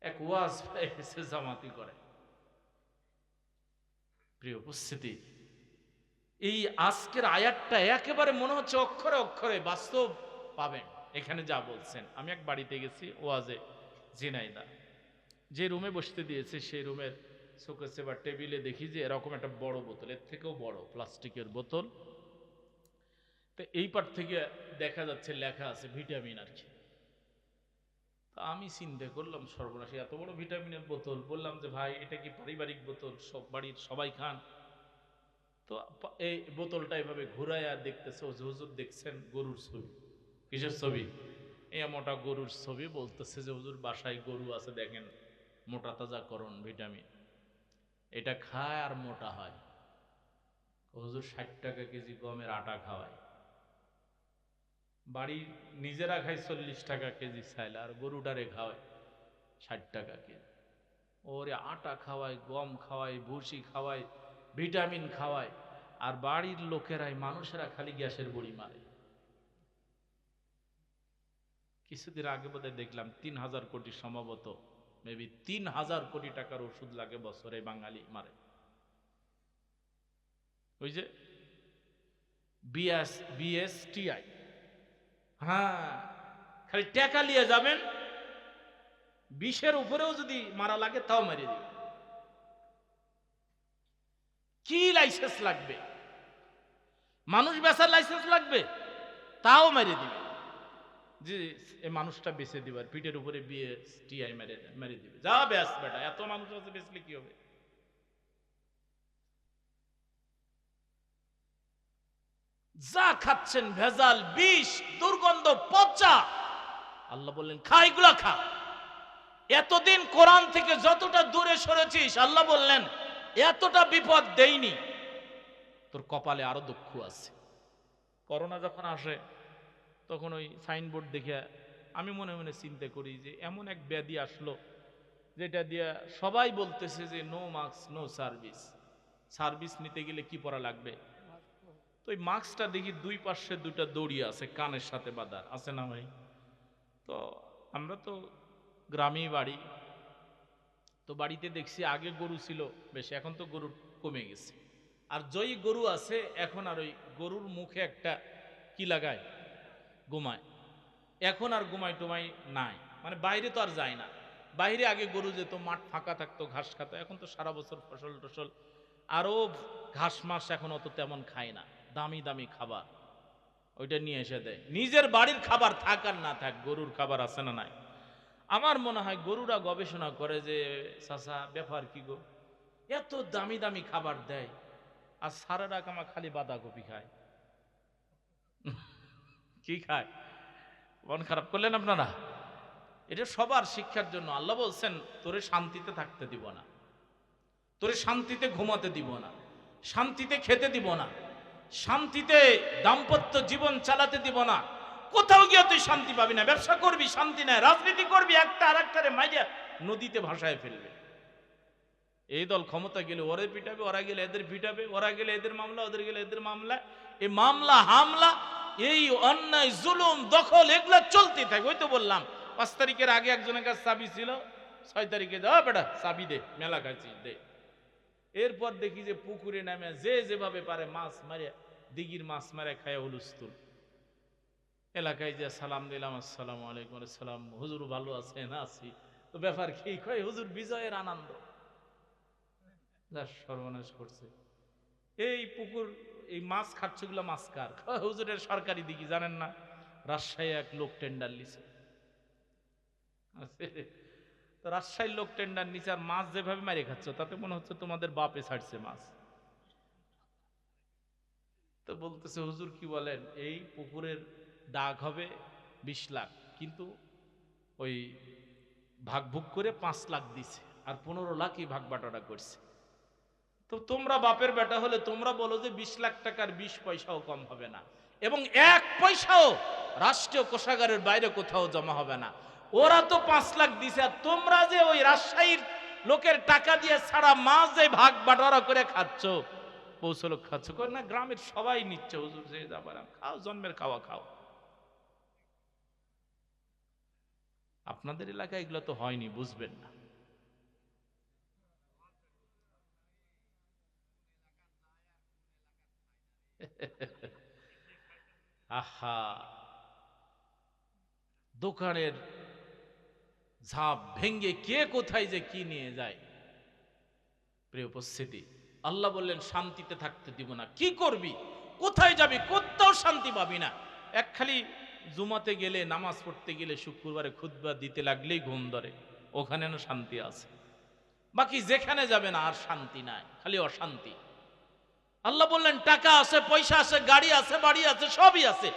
এক ওয়াজ পেয়েছে জামাতি করে। প্রিয় উপস্থিতি, এই আজকের আয়াতটা একেবারে মনে হচ্ছে অক্ষরে অক্ষরে বাস্তব পাবেন এখানে যা বলছেন। আমি এক বাড়িতে গেছি ওয়াজে, ঝিনাইদহ, যে রুমে বসতে দিয়েছে সেই রুমের শোকেসে বা টেবিলে দেখি যে এরকম একটা বড় বোতল, এর থেকেও বড় প্লাস্টিকের বোতল, তো এই পার থেকে দেখা যাচ্ছে লেখা আছে ভিটামিন আর কি। আমি চিন্তা করলাম সর্বনাশী, এত বড় ভিটামিনের বোতল। বললাম যে ভাই এটা কি পারিবারিক বোতল, সব বাড়ির সবাই খান? তো এই বোতলটা এভাবে ঘুরাইয়া দেখতেছে, হুজুর দেখছেন গরুর ছবি। কিসের ছবি? এই মোটা গরুর ছবি। বলতেছে যে হুজুর বাসায় গরু আছে, দেখেন মোটা তাজাকরণ ভিটামিন, এটা খায় আর মোটা হয়। হুজুর 60 টাকা কেজি গমের আটা খাওয়ায়, বাড়ি নিজেরা খায় 40 টাকা কেজি চাইল, আর গরুটারে খাওয়ায় 60 টাকা কেজি। ওরে আটা খাওয়ায়, গম খাওয়ায়, ভুসি খাওয়ায়, ভিটামিন খাওয়ায়, আর বাড়ির লোকেরাই মানুষেরা খালি গ্যাসের বড়ি মারে। কিছুদিন আগে বোধহয় দেখলাম 3000 কোটি, সম্ভবত মেবি 3000 কোটি টাকার ওষুধ লাগে বছরে, বাঙালি মারে। ওই যে বিএসটিআই, হ্যাঁ, খালি টাকা নিয়ে যাবেন, 20-এর উপরেও যদি মারা লাগে তাও মারিয়ে দিবে। কি লাইসেন্স লাগবে? মানুষ বেচার লাইসেন্স লাগবে, তাও মারিয়ে দিবে, যে এই মানুষটা বেঁচে দিবার পিঠের উপরে বিএসটিআই মেরে দিবে। যা ব্যাস বেটা, এত মানুষ আছে, বেচলে কি হবে? যা খাচ্ছেন ভেজাল, বিষ, দুর্গন্ধ, পচা, আল্লাহ বললেন খা, এগুলা খা। এতদিন কোরআন থেকে যতটা দূরে সরেছিস, আল্লাহ বললেন এতটা বিপদ দেইনি, তোর কপালে আরো দুঃখ আছে। করোনা যখন আসে তখন ওই সাইনবোর্ড দেখে আমি মনে মনে চিন্তা করি যে এমন এক ব্যাধি আসলো যেটা দিয়ে সবাই বলতেছে যে no mask no service. Service নিতে গেলে কি পরা লাগবে? তো ওই মাস্কটা দেখি দুই পাশে দুইটা দড়ি আছে কানের সাথে বাঁধা আছে না ভাই? তো আমরা তো গ্রামেই বাড়ি, তো বাড়িতে দেখছি আগে গরু ছিল বেশি, এখন তো গরু কমে গেছে। আর জয়ী গরু আছে এখন আর ওই গরুর মুখে একটা কি লাগায়, ঘুমায়। এখন আর ঘুমাই টুমাই নাই, মানে বাইরে তো আর যায় না। বাইরে আগে গরু যেত, মাঠ ফাঁকা থাকতো, ঘাস খাতো। এখন তো সারা বছর ফসল টসল, আরো ঘাস মাস এখন অত তেমন খায় না, দামি দামি খাবার ওইটা নিয়ে এসে দেয়। নিজের বাড়ির খাবার থাক আর না থাক, গরুর খাবার আছে না নাই? আমার মনে হয় গরুরা গবেষণা করে যে চাচা ব্যাপার কি গো, এত দামি দামি খাবার দেয় আর সারা কামা খালি বাঁধাকপি খায়। কি খায়? মন খারাপ করলেন আপনারা? এটা সবার শিক্ষার জন্য। আল্লাহ বলছেন তোরে শান্তিতে থাকতে দিব না, তোরে শান্তিতে ঘুমাতে দিব না, শান্তিতে খেতে দিব না, শান্তিতে দাম্পত্য জীবন চালাতে দিব না। কোথাও গিয়ে তুই শান্তি পাবি না। ব্যবসা করবি শান্তি নাই, রাজনীতি করবি একটা আর একটারে মাইরা নদীতে ভাসায় ফেলবে। এই দল ক্ষমতা গেলে ওরে পিটাবে, ওরা গেলে এদের পিটাবে, ওরা গেলে এদের মামলা, ওদের গেলে এদের মামলা। এই মামলা হামলা, এই অন্যায় জুলুম দখল এগুলা চলতে থাকে। ওই তো বললাম 5 তারিখের আগে একজনের কাছে চাবি ছিল, 6 তারিখে যাও বেটা চাবি দে, মেলা খাইছি দে। এরপর দেখি যে পুকুরে নামে যে যেভাবে পারে মাছ মারে, দিঘির মাছ মারে খায় হুলুস্তুল। এলাকায় যে সালাম দিলাম, আসসালামু আলাইকুম। সালাম, হুজুর ভালো আছেন? আছি। তো ব্যাপার কি? কয় হুজুর বিজয়ের আনন্দ। যা সর্বনাশ করছে এই পুকুর, এই মাছ খাচ্ছে গুলা মাছ কার? হুজুরের সরকারি দিঘি, জানেন না? রাজশাহী এক লোক টেন্ডার নিছে। তো রাজশাহীর লোক টেন্ডার নিচে, আর মাছ যেভাবে মারে খাচ্ছ তাতে মনে হচ্ছে তোমাদের বাপে ছাড়ছে মাছ। তো বলতেছে হুজুর কি বলেন, এই পুকুরের দাগ হবে 20 লাখ, কিন্তু ওই ভাগ ভুগ করে 5 লাখ দিছে, আর 15 লাখই ভাগ বাটাটা করছে। তো তোমরা বাপের বেটা হলে তোমরা বলো যে 20 লাখ টাকার 20 পয়সাও কম হবে না, এবং 1 পয়সাও রাষ্ট্রীয় কোষাগারের বাইরে কোথাও জমা হবে না। ওরা তো 5 লাখ দিছে, আর তোমরা যে ওই রাজশাহীর লোকের টাকা দিয়ে ছাড়া মাছ যে ভাগ বাটোয়ারা করে খাচ্ছ, 5 লোক খাচ্ছ। কই না, গ্রামের সবাই নিচ্ছে হুজুর, যে যাবার খাও, জন্মের খাওয়া খাও। আপনাদের এলাকায় এগুলো তো হয়নি, বুঝবেন না। আহা, দোকানের ঝাঁপ ভেঙ্গে কে কোথায় যে কি নিয়ে যায়। প্রিয় উপস্থিতি, আল্লাহ বললেন শান্তিতে থাকতে দিব না। কি করবি, কোথায় যাবি, কোথাও শান্তি পাবি না। এক খালি জুমাতে গেলে, নামাজ পড়তে গেলে, শুক্রবারে খুতবা দিতে লাগলেই ঘুম ধরে, ওখানে না শান্তি আছে। বাকি যেখানে যাবে না আর শান্তি নাই, খালি অশান্তি। আল্লাহ বললেন টাকা আছে, পয়সা আছে, গাড়ি আছে, বাড়ি আছে, সবই আছে।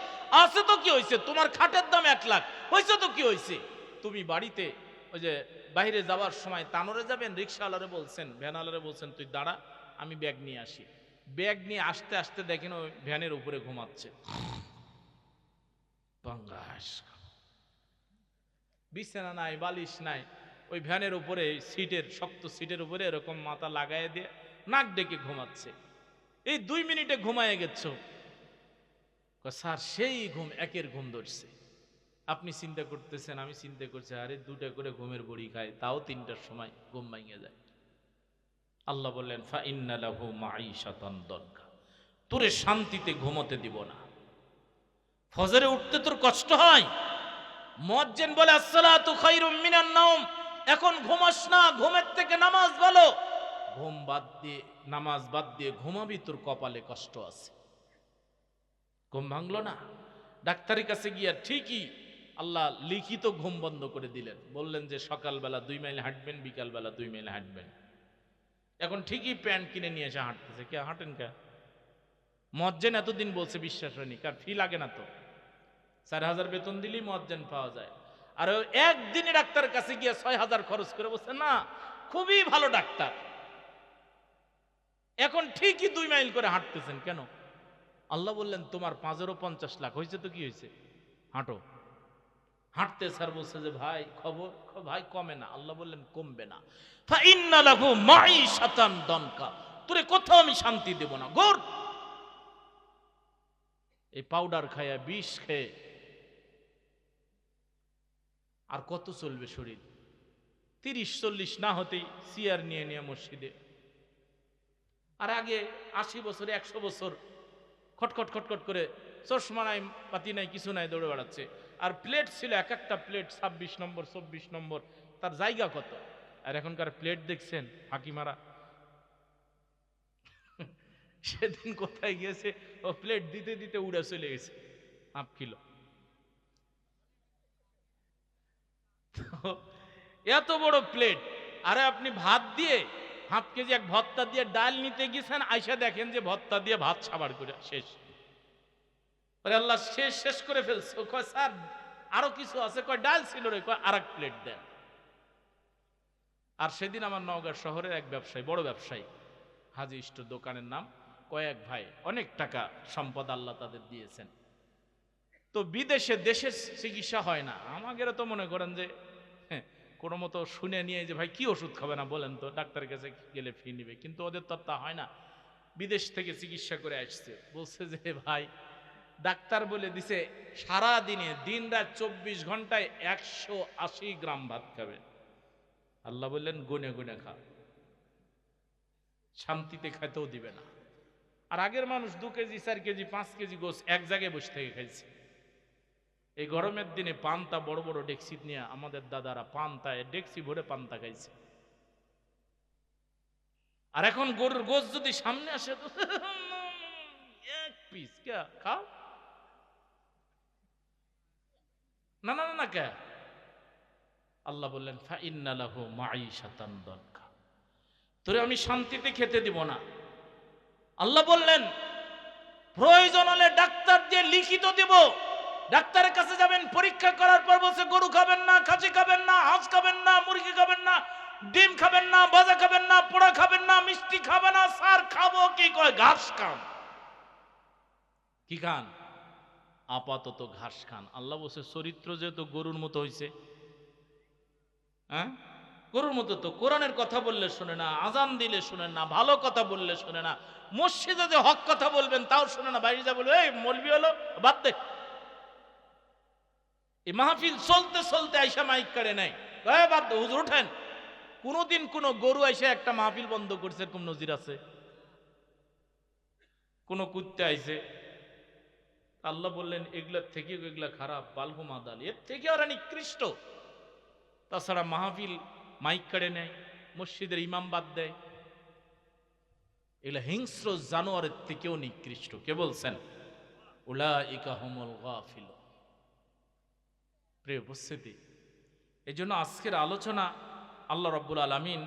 আছে তো কি হয়েছে, তোমার খাটের দাম 1 লাখ, হয়েছে তো কি হয়েছে। তুমি বাড়িতে ওই যে বাইরে যাওয়ার সময় তানরে যাবেন, রিক্সাওয়ালারে বলছেন, ভ্যানওয়ালারে বলছেন তুই দাঁড়া, আমি ব্যাগ নিয়ে আসি। ব্যাগ নিয়ে আসতে আসতে দেখেন ওই ভ্যানের উপরে ঘুমাচ্ছে। বাঙ্গাস, বিছানা নাই, বালিশ নাই, ওই ভ্যানের উপরে সিটের, শক্ত সিটের উপরে এরকম মাথা লাগায় দিয়ে নাক ডেকে ঘুমাচ্ছে। এই 2 মিনিটে ঘুমায় গেছো। স্যার সেই ঘুম, একের ঘুম ধরছে। আপনি চিন্তা করতেছেন, আমি চিন্তা করছি, আরে 2টা করে ঘুমের বড়ি খায়, তাও 3টার সময় ঘুম ভাঙিয়ে যায়। আল্লাহ বললেন ফা ইন্না লাহু মাঈশাতান দনকা, তোরে শান্তিতে ঘুমোতে দিব না। ফজরে উঠতে তোর কষ্ট হয়, মুয়াজ্জিন বলে আসসালাতু খায়রুম মিনান নাওম, এখন ঘুমাস না, ঘুমের থেকে নামাজ ভালো। ঘুম বাদ দিয়ে, নামাজ বাদ দিয়ে ঘুমাবি, তোর কপালে কষ্ট আছে। ঘুম ভাঙলো না, ডাক্তারের কাছে গিয়া ঠিকই আল্লাহ লিখিত ঘুম বন্ধ করে দিলেন। বললেন যে সকালবেলা 2 মাইল হাঁটবেন, বিকালবেলা 2 মাইল হাঁটবেন। এখন ঠিকই প্যান্ট কিনে নিয়ে এসে হাঁটতেছে। কে হাঁটেন কে? মুয়াজ্জিন এতদিন বলছে, বিশ্বাস হয়নি, কার ফি লাগে না তো, 4000 বেতন দিলেই মুয়াজ্জিন পাওয়া যায়। আর একদিনই ডাক্তারের কাছে গিয়ে 6,000 খরচ করে বলছে না খুবই ভালো ডাক্তার, এখন ঠিকই 2 মাইল করে হাঁটতেছেন কেন? আল্লাহ বললেন তোমার 5-50 লাখ হয়েছে তো কি হয়েছে, হাঁটো। হাঁটতে স্যার বলছে যে ভাই খবর, ভাই কমে না। আল্লাহ বললেন কমবে না। ফাইন্না লাহু মাঈশাতান দনকা, তোরে কোথাও আমি শান্তি দেব না। গোর এই পাউডার খায়া, বিষ খেয়ে আর কত চলবে শরীর? 30-40 না হতেই চেয়ার নিয়ে নিয়ে মসজিদে। আর আগে 80 বছর 100 বছর খটখট খটখট করে চশমা নাই, পাতি নাই, কিছু নাই, দৌড়ে বেড়াচ্ছে। আর প্লেট ছিল এক একটা প্লেট 26 নম্বর 24 নম্বর, তার জায়গা কত। আর এখনকার প্লেট দেখছেন ফাঁকি মারা। সেদিন কোথায় গিয়েছে, ও প্লেট দিতে দিতে উড়ে চলে গেছে 1/2 কিলো। এত বড় প্লেট, আরে আপনি ভাত দিয়ে 1/2 কেজি এক ভর্তা দিয়ে ডাল নিতে গেছেন, আইসা দেখেন যে ভর্তা দিয়ে ভাত সাবার করে শেষ। আল্লাহ শেষ করে ফেলছে। কয় স্যার আরো কিছু আছে, কয় ডাল ছিল রে, কয় আরেক প্লেট দেন। আর সেদিন আমার নওগাঁ শহরের এক ব্যবসায়ী, বড় ব্যবসায়ী, হাজি স্টোর দোকানের নাম, কয়েক ভাই, অনেক টাকা সম্পদ আল্লাহ তাদের দিয়েছেন। তো বিদেশে দেশের চিকিৎসা হয় না। আমাদের তো মনে করেন যে কোনো মতো শুনে নিয়ে যে ভাই কি ওষুধ খাবে না বলেন তো, ডাক্তারের কাছে গেলে ফি নিবে, কিন্তু ওদের তো তা হয় না। বিদেশ থেকে চিকিৎসা করে আসছে, বলছে যে ভাই ডাক্তার বলে দিছে সারা দিনে দিন রাত 24 ঘন্টায় 180 গ্রাম ভাত খাবে। আল্লাহ বললেন গুনে গুনে খা, শান্তিতে খাইতেও দিবে না। আর আগের মানুষ 2 কেজি 4 কেজি 5 কেজি গোস এক জায়গায় বসে থেকে খাইছে। এই গরমের দিনে পান্তা বড় বড় ডেকসি নিয়ে আমাদের দাদারা পান্তায় ডেকসি ভরে পান্তা খাইছে। আর এখন গরুর গোস যদি সামনে আসে তো এক পিস কে খাও না না না কে। আল্লাহ বললেন ফাইন্না লাহু মাঈশাতান দনকা, তোরে আমি শান্তিতে খেতে দিব না। আল্লাহ বললেন প্রয়োজন হলে ডাক্তার দিয়ে লিখিত দিব, ডাক্তারের কাছে যাবেন, পরীক্ষা করার পর বলছে গরু খাবেন না, খাসি খাবেন না, হাঁস খাবেন না, মুরগি খাবেন না, ডিম খাবেন না, ভাজা খাবেন না, পোড়া খাবেন না, মিষ্টি খাবেন না। স্যার খাবো কি? কয় ঘাস খান। কি খান? আপাতত ঘাস খান। আল্লাহ বলছে চরিত্র যেহেতু গরুর মতো হইছে, হ্যাঁ গরুর মতো, তো কোরআনের কথা বললে শুনে না, আজান দিলে শুনে না, ভালো কথা বললে শুনে না, মসজিদে যে হক কথা বলবেন তাও শুনে না, বাইরে যা বলবে এই মৌলবি হলো বাদ দে। এই মাহফিল চলতে চলতে আইসা মাইক কাড়ে নাই, বাদ দে হুজুর উঠেন। কোনদিন কোন গরু আইসা একটা মাহফিল বন্ধ করছে এরকম নজির আছে? কোন কুত্তে আইছে? আল্লাহ বললেন এগুলার থেকে এগুলা খারাপ, বালহু মাদাল, এর থেকে ওরা নিকৃষ্ট। তাছাড়া মাহফিল মাইক কাড়ে নেয়, মসজিদের ইমাম বাদ দেয়, এগুলা হিংস্র জানোয়ারের থেকেও নিকৃষ্ট। কে বলছেন? উলাইকা হুমুল গাফিলুন। প্রিয় উপস্থিতি, এই জন্য আজকের আলোচনা আল্লাহ রাব্বুল আলামিন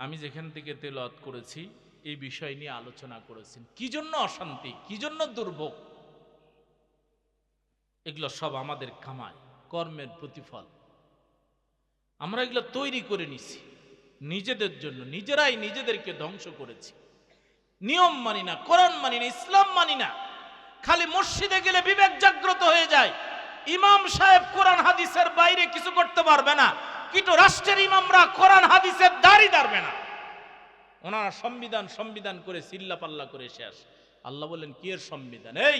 আমি যেখান থেকে তেলাওয়াত করেছি এই বিষয় নিয়ে আলোচনা করেছেন। কি জন্য অশান্তি, কি জন্য দুর্ভোগ, এগুলো সব আমাদের কামাই, কর্মের প্রতিফল। আমরা এগুলো তৈরি করে নিছি নিজেদের জন্য, নিজেরাই নিজেদেরকে ধ্বংস করেছি। নিয়ম মানি না, কোরআন মানি না, ইসলাম মানি না। খালি মসজিদে গেলে বিবেক জাগ্রত হয়ে যায়। ইমাম সাহেব কোরআন হাদিসের বাইরে কিছু করতে পারবে না, কিন্তু রাষ্ট্রের ইমামরা কোরআন হাদিসের দাঁড়ি দাঁড়বে না। ওনারা সংবিধান সংবিধান করে চিল্লা পাল্লা করে শেষ। আল্লাহ বললেন কি এর সংবিধান? এই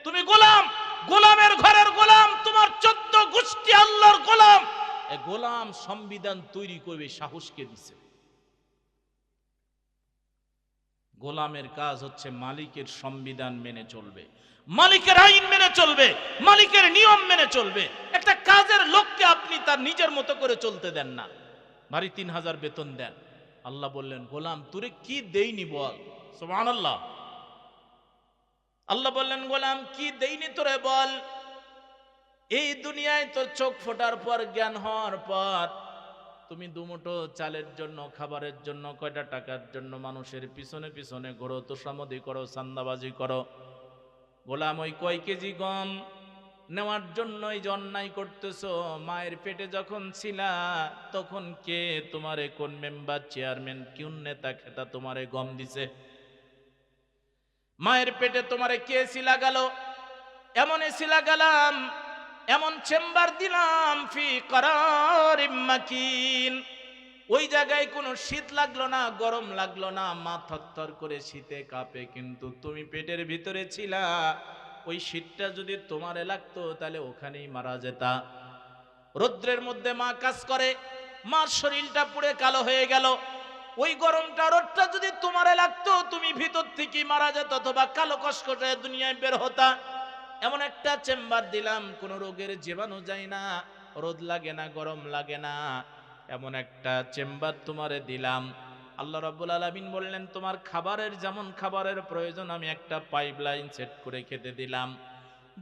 তুমি গোলাম, গোলামের ঘরের গোলাম, তোমার 14 গোষ্ঠী আল্লাহর গোলাম। এই গোলাম সংবিধান তৈরি করবে সাহস কে দিছে? গোলামের কাজ হচ্ছে মালিকের সংবিধান মেনে চলবে, মালিকের আইন মেনে চলবে, মালিকের নিয়ম মেনে চলবে। একটা কাজের লোককে আপনি তার নিজের মতো করে চলতে দেন না, ভারী 3000 বেতন দেন। আল্লাহ বললেন গোলাম তোরে কি দেইনি বল। সুবহানাল্লাহ। আল্লাহ বললেন গোলাম কি দেইনি তোরে বল। এই দুনিয়ায় তোর চোখ ফোটার পর, জ্ঞান হওয়ার পর তুমি দুমুঠো চালের জন্য, খাবারের জন্য, কয়টা টাকার জন্য মানুষের পিছনে পিছনে ঘোরো, তোষামদি করো, চান্দাবাজি করো। গোলাম ওই কয় কেজি গম নেওয়ার জন্যই যে অন্যায় করতেছো। মায়ের পেটে যখন ছিলা তখন কে তোমারে, কোন মেম্বার, চেয়ারম্যান, কোন নেতা খেতা তোমারে গম দিছে? মায়ের পেটে তোমারে কে ছিলা গেল? এমন ছিলা গেলাম, এমন চেম্বার দিলাম, ফি করারিম মাকিন, ওই জায়গায় কোনো শীত লাগলো না, গরম লাগলো না, মা থরথর করে শীতে কাঁপে, কিন্তু তুমি পেটের ভিতরে ছিলা, ওই শীতটা যদি তোমারে লাগতো তাহলে ওখানেই মারা যেতা। রৌদ্রের মধ্যে মা কাজ করে, মার শরীরটা পুড়ে কালো হয়ে গেল, ওই গরমটা রোদটা যদি তোমারে লাগতো তুমি ভিতর থেকে মারা যেত, অথবা কালো কসকসে দুনিয়ায় বের হতা। এমন একটা চেম্বার দিলাম, কোনো রোগের জীবাণু যায় না, রোদ লাগে না, গরম লাগে না, এমন একটা চেম্বার তোমারে দিলাম। আল্লাহ রাব্বুল আলামিন বললেন, তোমার খাবারের যেমন খাবারের প্রয়োজন, আমি একটা পাইপলাইন সেট করে খেতে দিলাম।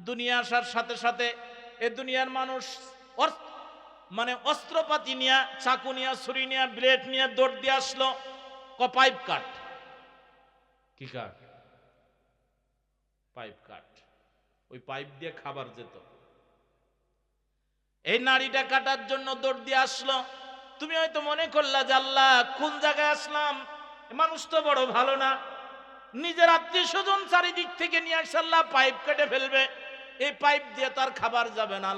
দুনিয়া আসার সাথে সাথে এ দুনিয়ার মানুষ মানে অস্ত্রপাতি নিয়ে, চাকু নিয়ে, ছুরি নিয়ে, ব্লেড নিয়ে দৌড় দিয়ে আসলো, পাইপ কাট। কি কাট? পাইপ কাট। ওই পাইপ দিয়ে খাবার যেত, এই নাড়িটা কাটার জন্য দৌড় দিয়ে আসলো। তুমি হয়তো মনে করলা যে আল্লাহ কোন জায়গায় আসলাম, মানুষ তো বড় ভালো না, নিজের আত্মীয় স্বজন চারিদিক থেকে নিয়ে আসছে, আল্লাহ পাইপ কেটে ফেলবে, এই পাইপ দিয়ে তার খাবার যাবে না।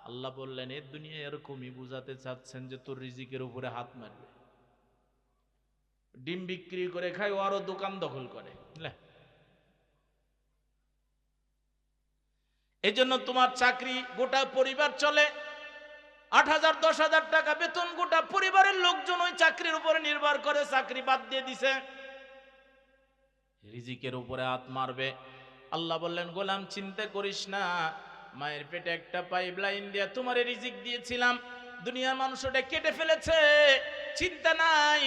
আল্লাহ বললেন, এর দুনিয়া এরকমই বুঝাতে চাচ্ছেন যে তোর রিজিকের উপরে হাত মারবে। ডিম বিক্রি করে খায়, ও আরো দোকান দখল করে। এই জন্য তোমার চাকরি, গোটা পরিবার চলে, 8,000 10,000 টাকা বেতন, গোটা পরিবারের লোকজন ওই চাকরির উপরে নির্ভর করে, চাকরি বাদ দিয়ে দিছে, রিজিকের উপরে হাত মারবে। আল্লাহ বললেন, গোলাম চিন্তা করিস না, মায়ের পেটে একটা পাইপ লাইন দিয়ে তোমার রিজিক দিয়েছিলাম, দুনিয়ার মানুষ ওটা কেটে ফেলেছে, চিন্তা নাই,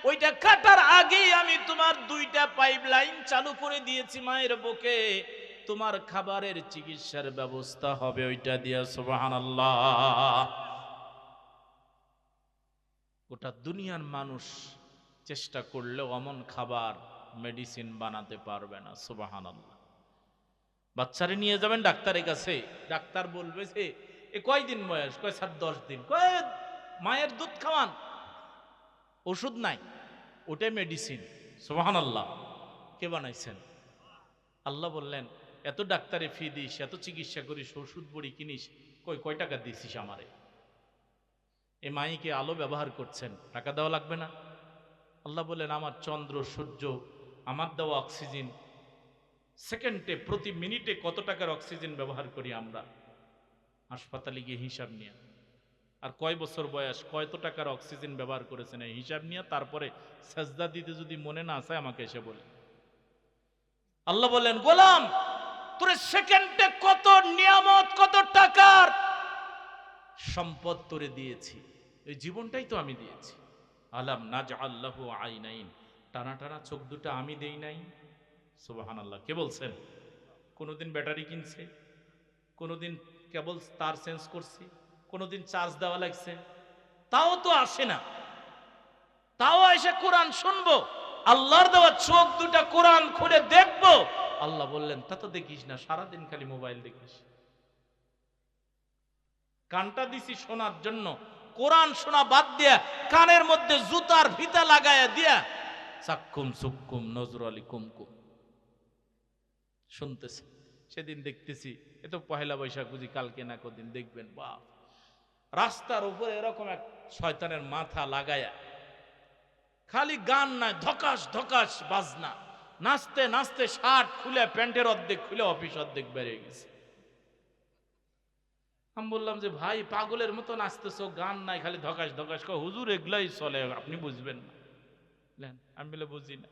ওইটা কাটার আগেই আমি তোমার 2টা পাইপ লাইন চালু করে দিয়েছি মায়ের বুকে, তোমার খাবারের চিকিৎসার ব্যবস্থা হবে ওইটা দিয়া। সুবহানাল্লাহ। গোটা দুনিয়ার মানুষ চেষ্টা করলেও অমন খাবার, মেডিসিন বানাতে পারবে না। সুবহানাল্লাহ। বাচ্চারে নিয়ে যাবেন ডাক্তারের কাছে, ডাক্তার বলবে যে এ কয়দিন বয়স, কয় 7-10 দিন, কয় মায়ের দুধ খাওয়ান, ওষুধ নাই, ওটাই মেডিসিন। সুবহানাল্লাহ। কে বানাইছেন? আল্লাহ বললেন, এত ডাক্তারে ফি দিস, এত চিকিৎসা করিস, ওষুধ বড়ি কিনিস, কয় টাকা দিছিস আমারে? এই মাইকে আলো ব্যবহার করছেন, টাকা দেওয়া লাগবে না? আল্লাহ বললেন, আমার চন্দ্র সূর্য, আমার দেওয়া অক্সিজেন, সেকেন্ডে প্রতি মিনিটে কত টাকার অক্সিজেন ব্যবহার করি আমরা, হাসপাতালে গিয়ে হিসাব নিয়ে, আর কয় বছর বয়স, কত টাকার অক্সিজেন ব্যবহার করেছেন, এই হিসাব নিয়ে তারপরে সেজদা দিতে যদি মনে না আসে আমাকে এসে বলে। আল্লাহ বললেন, গোলাম তোরে সেকেন্ডে কত নিয়ামত, কত টাকার সম্পদ তোরে দিয়েছি, এই জীবনটাই তো আমি দিয়েছি। আলাম নাজআল লাহু আইনাইন, টানা টানা চোখ দুটো আমি দেই নাই? সুবহানাল্লাহ। কে বলছেন? কোনোদিন ব্যাটারি কিনছে, কোনোদিন কেবল তার চেঞ্জ করছি, কোনোদিন চার্জ দেওয়া লাগছে? তাও তো আসে না, তাও এসে কোরআন শুনবো, আল্লাহর দেওয়া চোখ দুটা কোরআন খুলে দেখবো। আল্লাহ বললেন, তা তো দেখিস না, সারাদিন খালি মোবাইল দেখিস। কানটা দিছি শোনার জন্য, কোরআন শোনা বাদ দিয়া কানের মধ্যে জুতার ফিতা লাগায়া দিয়া চাক্কুম সুক্কুম নজর আলী কুমকুম শুনতেছে। সেদিন দেখতেছি, এ তো পহেলা বৈশাখ বুঝি, কালকে না কদিন দেখবেন, বাপ রাস্তার উপরে এরকম এক শয়তানের মাথা লাগায়া খালি গান নাই, ধকাস ধকাস বাজনা, নাচতে নাচতে শার্ট খুলে, প্যান্টের অর্ধেক খুলে অফিস অর্ধেক বেরিয়ে গেছে। আমি বললাম যে ভাই পাগলের মতো নাচতেছো, গান নাই, খালি ধকাস ধকাস। হুজুর এগুলাই চলে, আপনি বুঝবেন না। আমি বলে বুঝি না।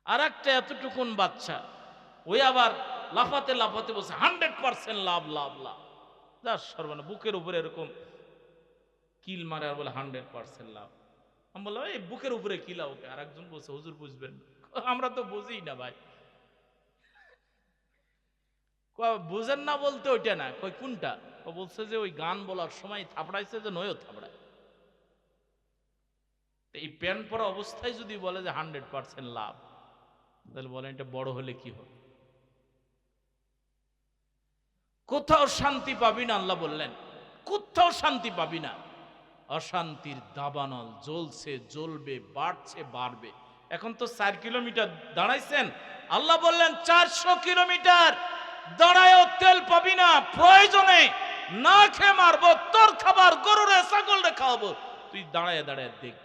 আর একটা এতটুকুন বাচ্চা, ওই আবার লাফাতে লাফাতে বলছে 100% লাভ লাভ লাভ, যার সর্বনা বুকের উপরে এরকম কিল মারে আর বলে 100% লাভ। আমি বললাম, এই বুকের উপরে কিলা ওকে? আর একজন বলছে, হুজুর বুঝবেন না। আমরা তো বুঝি না ভাই। বুঝেন না বলতে ওইটা না, কই কোনটা? ও বলছে যে ওই গান বলার সময় থাপড়াইছে, যে নয়ও থাপড়ায়। এই প্যান্ট পরা অবস্থায় যদি বলে যে 100% লাভ, তাহলে বলেন এটা বড় হলে কি হবে? কোথাও শান্তি পাবি না। আল্লাহ বললেন কোথাও শান্তি পাবি না। অশান্তির দাবানল জ্বলছে, জ্বলবে, বাড়ছে, বাড়বে। এখন তো 4 কিলোমিটার দাঁড়াইছেন, আল্লাহ বললেন 400 কিলোমিটার দাঁড়ায়ও তেল পাবি না। প্রয়োজনে না খেয়ে মারবো, তোর খাবার গরুরে ছাগলরে খাওয়াবো, তুই দাঁড়ায় দাঁড়ায় দেখ,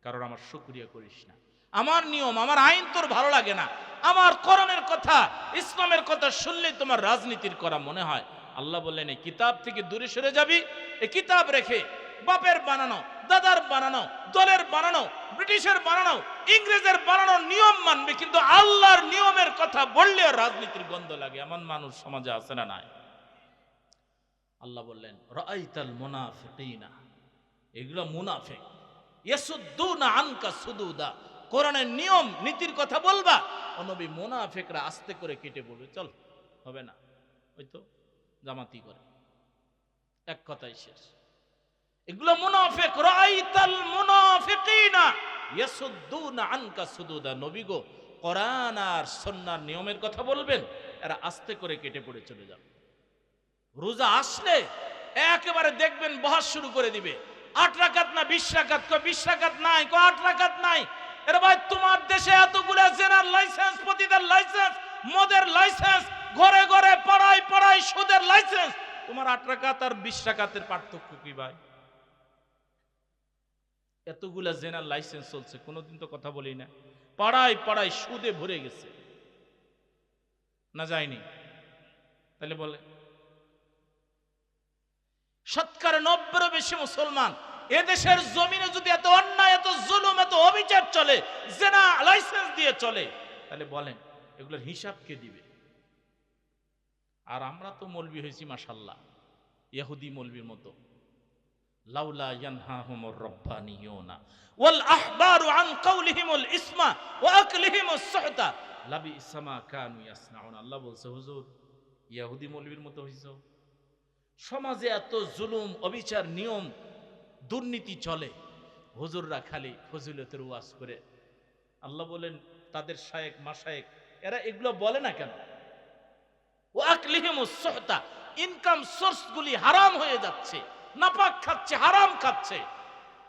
কারণ আমার শুকরিয়া করিস না। আমার নিয়ম, আমার আইন তোর ভালো লাগে না। আমার কোরআনের কথা, ইসলামের কথা শুনলে তোমার রাজনীতির করা মনে হয়। আল্লাহ বললেন এই কিতাব থেকে দূরে সরে যাবি। এই কিতাব রেখে বাপের বানানো, দাদার বানানো, দলের বানানো, ব্রিটিশের বানানো, ইংরেজের বানানো নিয়ম মানবে, কিন্তু আল্লাহর নিয়মের কথা বললে রাজনীতির গন্ধ লাগে। এমন মানুষ সমাজে আছে না নাই? আল্লাহ বললেন রাআইতাল মুনাফিকিনা, এগুলো মুনাফিক, ইয়াসুদ্দুনা আনকা সুদুদা। কোরআনের নিয়ম নীতির কথা বলবা, ও নবী মুনাফিকরা আস্তে করে কেটে পড়বে, চল হবে না, ওই তো জামাতি করে, এক কথাই শেষ। এগুলো মুনাফিক। রাআইতাল মুনাফিকিনা ইয়াসুদ্দুনা আনকা সুদুদা। নবী গো, কোরআন আর সুন্নাহর নিয়মের কথা বলবেন, এরা আস্তে করে কেটে পড়ে চলে যাবে। রোজা আসলে একেবারে দেখবেন বহাস শুরু করে দিবে, 8 রাকাত না 20 রাকাত, 20 রাকাত নাই, 8 রাকাত নাই। এর ভাই তোমার দেশে এতগুলা জেনার লাইসেন্স, পতিতার লাইসেন্স, মদের লাইসেন্স, ঘরে ঘরে পাড়ায় পাড়ায় সুদের লাইসেন্স, তোমার 8 রাকাত আর 20 রাকাতের পার্থক্য কি ভাই? এতগুলা জেনার লাইসেন্স চলছে, কোনোদিন তো কথা বলি না। পাড়ায় পাড়ায় সুদে ভরে গেছে না, যায়নি? তাহলে বলে শতকরা 90-এরও বেশি মুসলমান এদেশের জমিনে যদি এত অন্যায়, এত জুলুম, এত অবিচার চলে, জেনা লাইসেন্স দিয়ে চলে, তাহলে বলেন এগুলোর হিসাব কে দিবে? আর আমরা তো মৌলবি হয়েছি মাশাআল্লাহ, ইহুদি মৌলবির মতো। লাউলা ইয়ানহাহুমুর রাব্বানিয়ুনা ওয়াল আহবারু আন কাওলিহিমুল ইসমা ওয়া আকলিহিমুস সুহতা লাবিসা মা কানু ইয়াসনাউন। আল্লাহ বলছে হুজুর ইহুদি মৌলবির মতো হইছো। সমাজে এত জুলুম, অবিচার, নিয়ম, দুর্নীতি চলে, হুজুররা খালি ফজিলতের ওয়াজ করে। আল্লাহ বলেন তাদের শায়েখ মাশায়েখ এরা এগুলো বলে না কেন? ওয়া আকলিহিমুস সুহতা, ইনকাম সোর্স গুলি হারাম হয়ে যাচ্ছে, নাপাক খাচ্ছে, হারাম খাচ্ছে,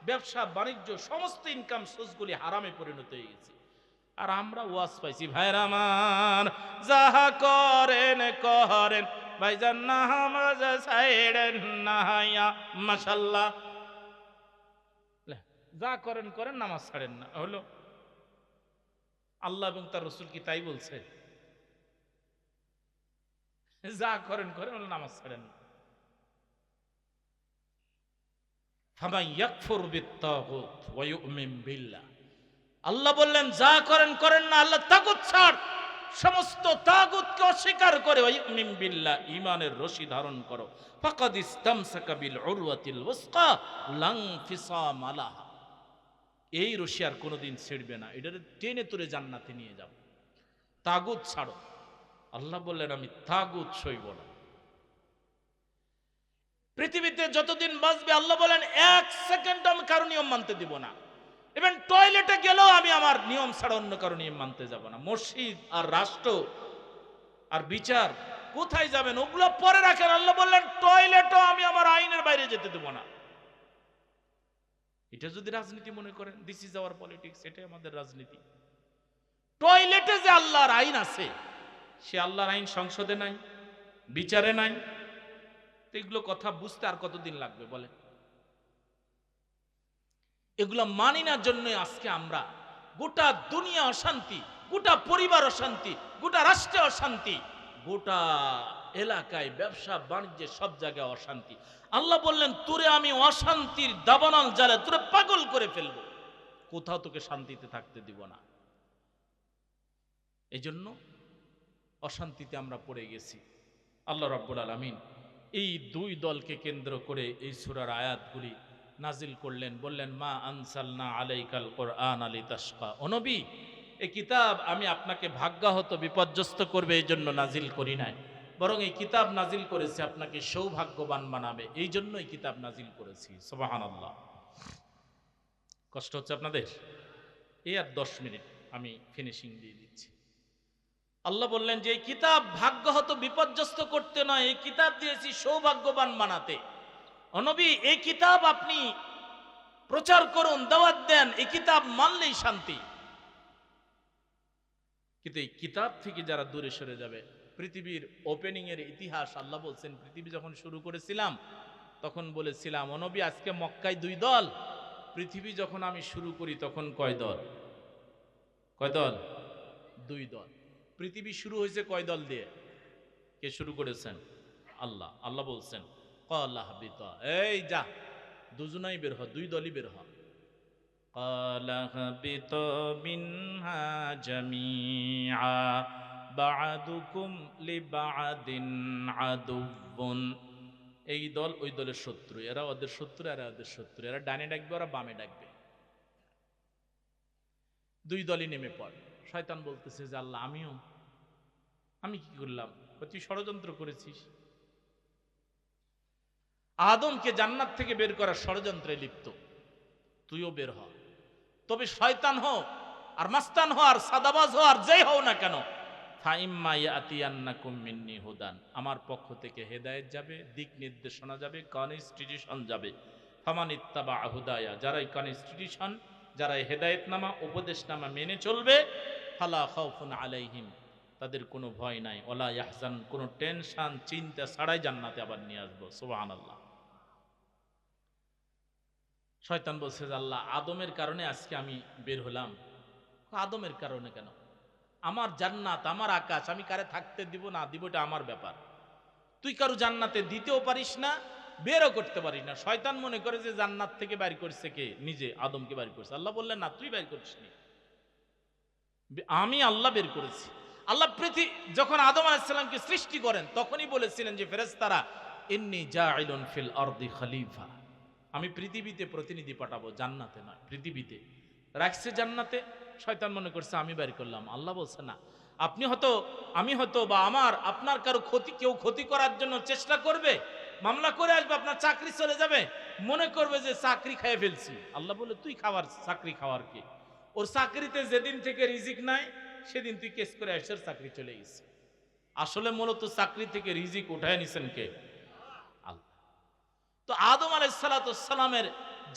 ব্যবসা বাণিজ্য সমস্ত ইনকাম সোর্স গুলি হারামে পরিণত হয়ে গেছে। আর আমরা ওয়াজ পাইছি ভাইরা আমার, যাহা করেন করেন ভাইজান, নামাজ ছাইড়েন না, মাশাআল্লাহ, যা করেন করেন, নামাজ ছাড়েন না। হলো আল্লাহ এবং তার রাসূল কি তাই বলছে? যা করেন করেন, নামাজ ছাড়েন না। ফামান ইয়াকফুর বিত্তাগুত ওয়া ইউমিন বিল্লাহ, আল্লাহ বললেন যা করেন করেন না, আল্লাহ তাগুত ছাড়, সমস্ত তাগুতকে অস্বীকার করে ওয়া ইউমিন বিল্লাহ, ঈমানের রশি ধারণ করো, ফাকাদ ইসতামসাকা বিল উরওয়াতিল ওয়াসকা লান ফিসাম লাহা, এই রশি আর কোনোদিন ছিড়বে না, এটা টেনে তুলে জান্নাতে নিয়ে যাব। তাগুত ছাড়ো। আল্লাহ বললেন আমি তাগুত সইব না। পৃথিবীতে যতদিন বাঁচবে আল্লাহ বলেন 1 সেকেন্ড আমি কারো নিয়ম মানতে দিব না। ইভেন টয়লেটে গেলেও আমি আমার নিয়ম ছাড়া অন্য কারো নিয়ম মানতে যাব না। মসজিদ আর রাষ্ট্র আর বিচার কোথায় যাবেন ওগুলো পরে রাখেন। আল্লাহ বললেন টয়লেটও আমি আমার আইনের বাইরে যেতে দেব না। এটা যদি রাজনীতি মনে করেন, দিস ইজ আওয়ার পলিটিক্স, এটাই আমাদের রাজনীতি। টয়লেটে যে আল্লাহর আইন আছে, সে আল্লাহর আইন সংসদে নাই, বিচারে নাই। এগুলো কথা বুঝতে আর কতদিন লাগবে বলে? এগুলো মানি না জন্য আজকে আমরা গোটা দুনিয়া অশান্তি, গোটা পরিবার অশান্তি, গোটা রাষ্ট্রে অশান্তি, গোটা এলাকায় ব্যবসা বাণিজ্যে সব জায়গায় অশান্তি। আল্লাহ বললেন তোরে আমি অশান্তির দাবানল জালে তোরে পাগল করে ফেলবো, কোথাও তোকে শান্তিতে থাকতে দিব না। এই জন্য অশান্তিতে আমরা পড়ে গেছি। আল্লাহ রাব্বুল আলামিন এই 2 দলকে কেন্দ্র করে এই সূরার আয়াতগুলি নাজিল করলেন। বললেন মা আনসালনা আলাইকাল কোরআন লিতাশকা, ও নবী এই কিতাব আমি আপনাকে ভাগ্যাহত বিপর্যস্ত করবে এই জন্য নাজিল করি নাই, বরং এই কিতাব নাজিল করেছি আপনাকে সৌভাগ্যবান বানাবে, এই জন্য এই কিতাব নাজিল করেছি। সুবহানাল্লাহ। কষ্ট হচ্ছে আপনাদের? এই আর 10 মিনিট আমি ফিনিশিং দিয়ে দিচ্ছি। আল্লাহ বললেন যে এই কিতাব ভাগ্যহত বিপর্যস্ত করতে নয়, এই কিতাব দিয়েছি সৌভাগ্যবান বানাতে। ও নবী, এই কিতাব আপনি প্রচার করুন, দাওয়াত দেন, এই কিতাব মানলেই শান্তি। কিন্তু এই কিতাব থেকে যারা দূরে সরে যাবে, পৃথিবীর ওপেনিং এর ইতিহাস আল্লাহ বলছেন, পৃথিবী যখন শুরু করেছিলাম তখন বলেছিলাম, ও নবী আজকে মক্কায় 2 দল, পৃথিবী যখন আমি শুরু করি তখন কয় দল? কয় দল? 2 দল। পৃথিবী শুরু হয়েছে কয় দল দিয়ে? কে শুরু করেছেন? আল্লাহ। আল্লাহ বলছেন ক্বালা হাবিতা, এই যা, দুজনাই বের হ, 2 দলই বের হ। ক্বালা হাবিতা মিনহা জামিআ বা'দুকুম লিবা'দিন আদুউন। এই দল ওই দলের শত্রু, এরা ওদের শত্রু, এরা ওদের শত্রু, এরা ডানে ডাকবে, ওরা বামে ডাকবে। 2 দলই নেমে পড়ে। শয়তান বলতেছে যে আল্লাহ আমি কি করলাম? তুই ষড়যন্ত্র করেছিস, আদমকে জান্নাত থেকে বের করার ষড়যন্ত্রে লিপ্ত, তুইও বের হ। তবে শয়তান হো আর মাস্তান হো আর সাদাবাজ হো আর যেই হও না কেন, ফাইম্মা ইয়াতিয়ান্নাকুম মিন্নি হুদান, আমার পক্ষ থেকে হেদায়েত যাবে, দিক নির্দেশনা যাবে, কনস্টিটিউশন যাবে। ফামানিত্তাবা হুদায়া, যারা এই কনস্টিটিউশন, যারা হেদায়েতনামা উপদেশনামা মেনে চলবে, ফালা খাউফুন আলাইহিম, তাদের কোনো ভয় নাই, ওয়ালা ইয়াহজান, কোনো টেনশন চিন্তা ছাড়াই জান্নাতে আবার নিয়ে আসবো। সুবহানাল্লাহ। শয়তান বলছে যে আল্লাহ, আদমের কারণে আজকে আমি বের হলাম। আদমের কারণে কেন? আমার জান্নাত, আমার আকাশ, আমি কারে থাকতে দিব না দিব এটা আমার ব্যাপার। তুই কারো জান্নাতে দিতেও পারিস না, বেরও করতে পারিস না। শয়তান মনে করে যে জান্নাত থেকে বাইর করছে কে? নিজে আদমকে বাইর করছে। আল্লাহ বললেন না, তুই বাইর করিসনি, আমি আল্লাহ বের করেছি। আল্লাহ যখন আদম আলাইহিস সালামকে সৃষ্টি করেন তখনই বলেছিলেন যে ফেরেশতারা, ইন্নী জাইলুন ফিল আরদি খলিফা, আমি পৃথিবীতে প্রতিনিধি পাঠাবো, জান্নাতে নয়, পৃথিবীতে। রাখছে জান্নাতে, শয়তান মনে করছে আমি বের করলাম। আল্লাহ বলছে না, আপনি হয়তো, আমি হয়তো বা আপনার কারো কেউ ক্ষতি করার জন্য চেষ্টা করবে, মামলা করে আসবে, আপনার চাকরি চলে যাবে, মনে করবে যে চাকরি খেয়ে ফেলছি। আল্লাহ বলে তুই চাকরি খাওয়ার কি? ওর চাকরিতে যেদিন থেকে রিজিক নাই সেদিন তুই কেস করে আসছে, চাকরি চলে গেছে। আসলে মূলত চাকরি থেকে রিজিক উঠায় নিছেন কে? আল্লাহ। তো আদম আলাইহিস সালামের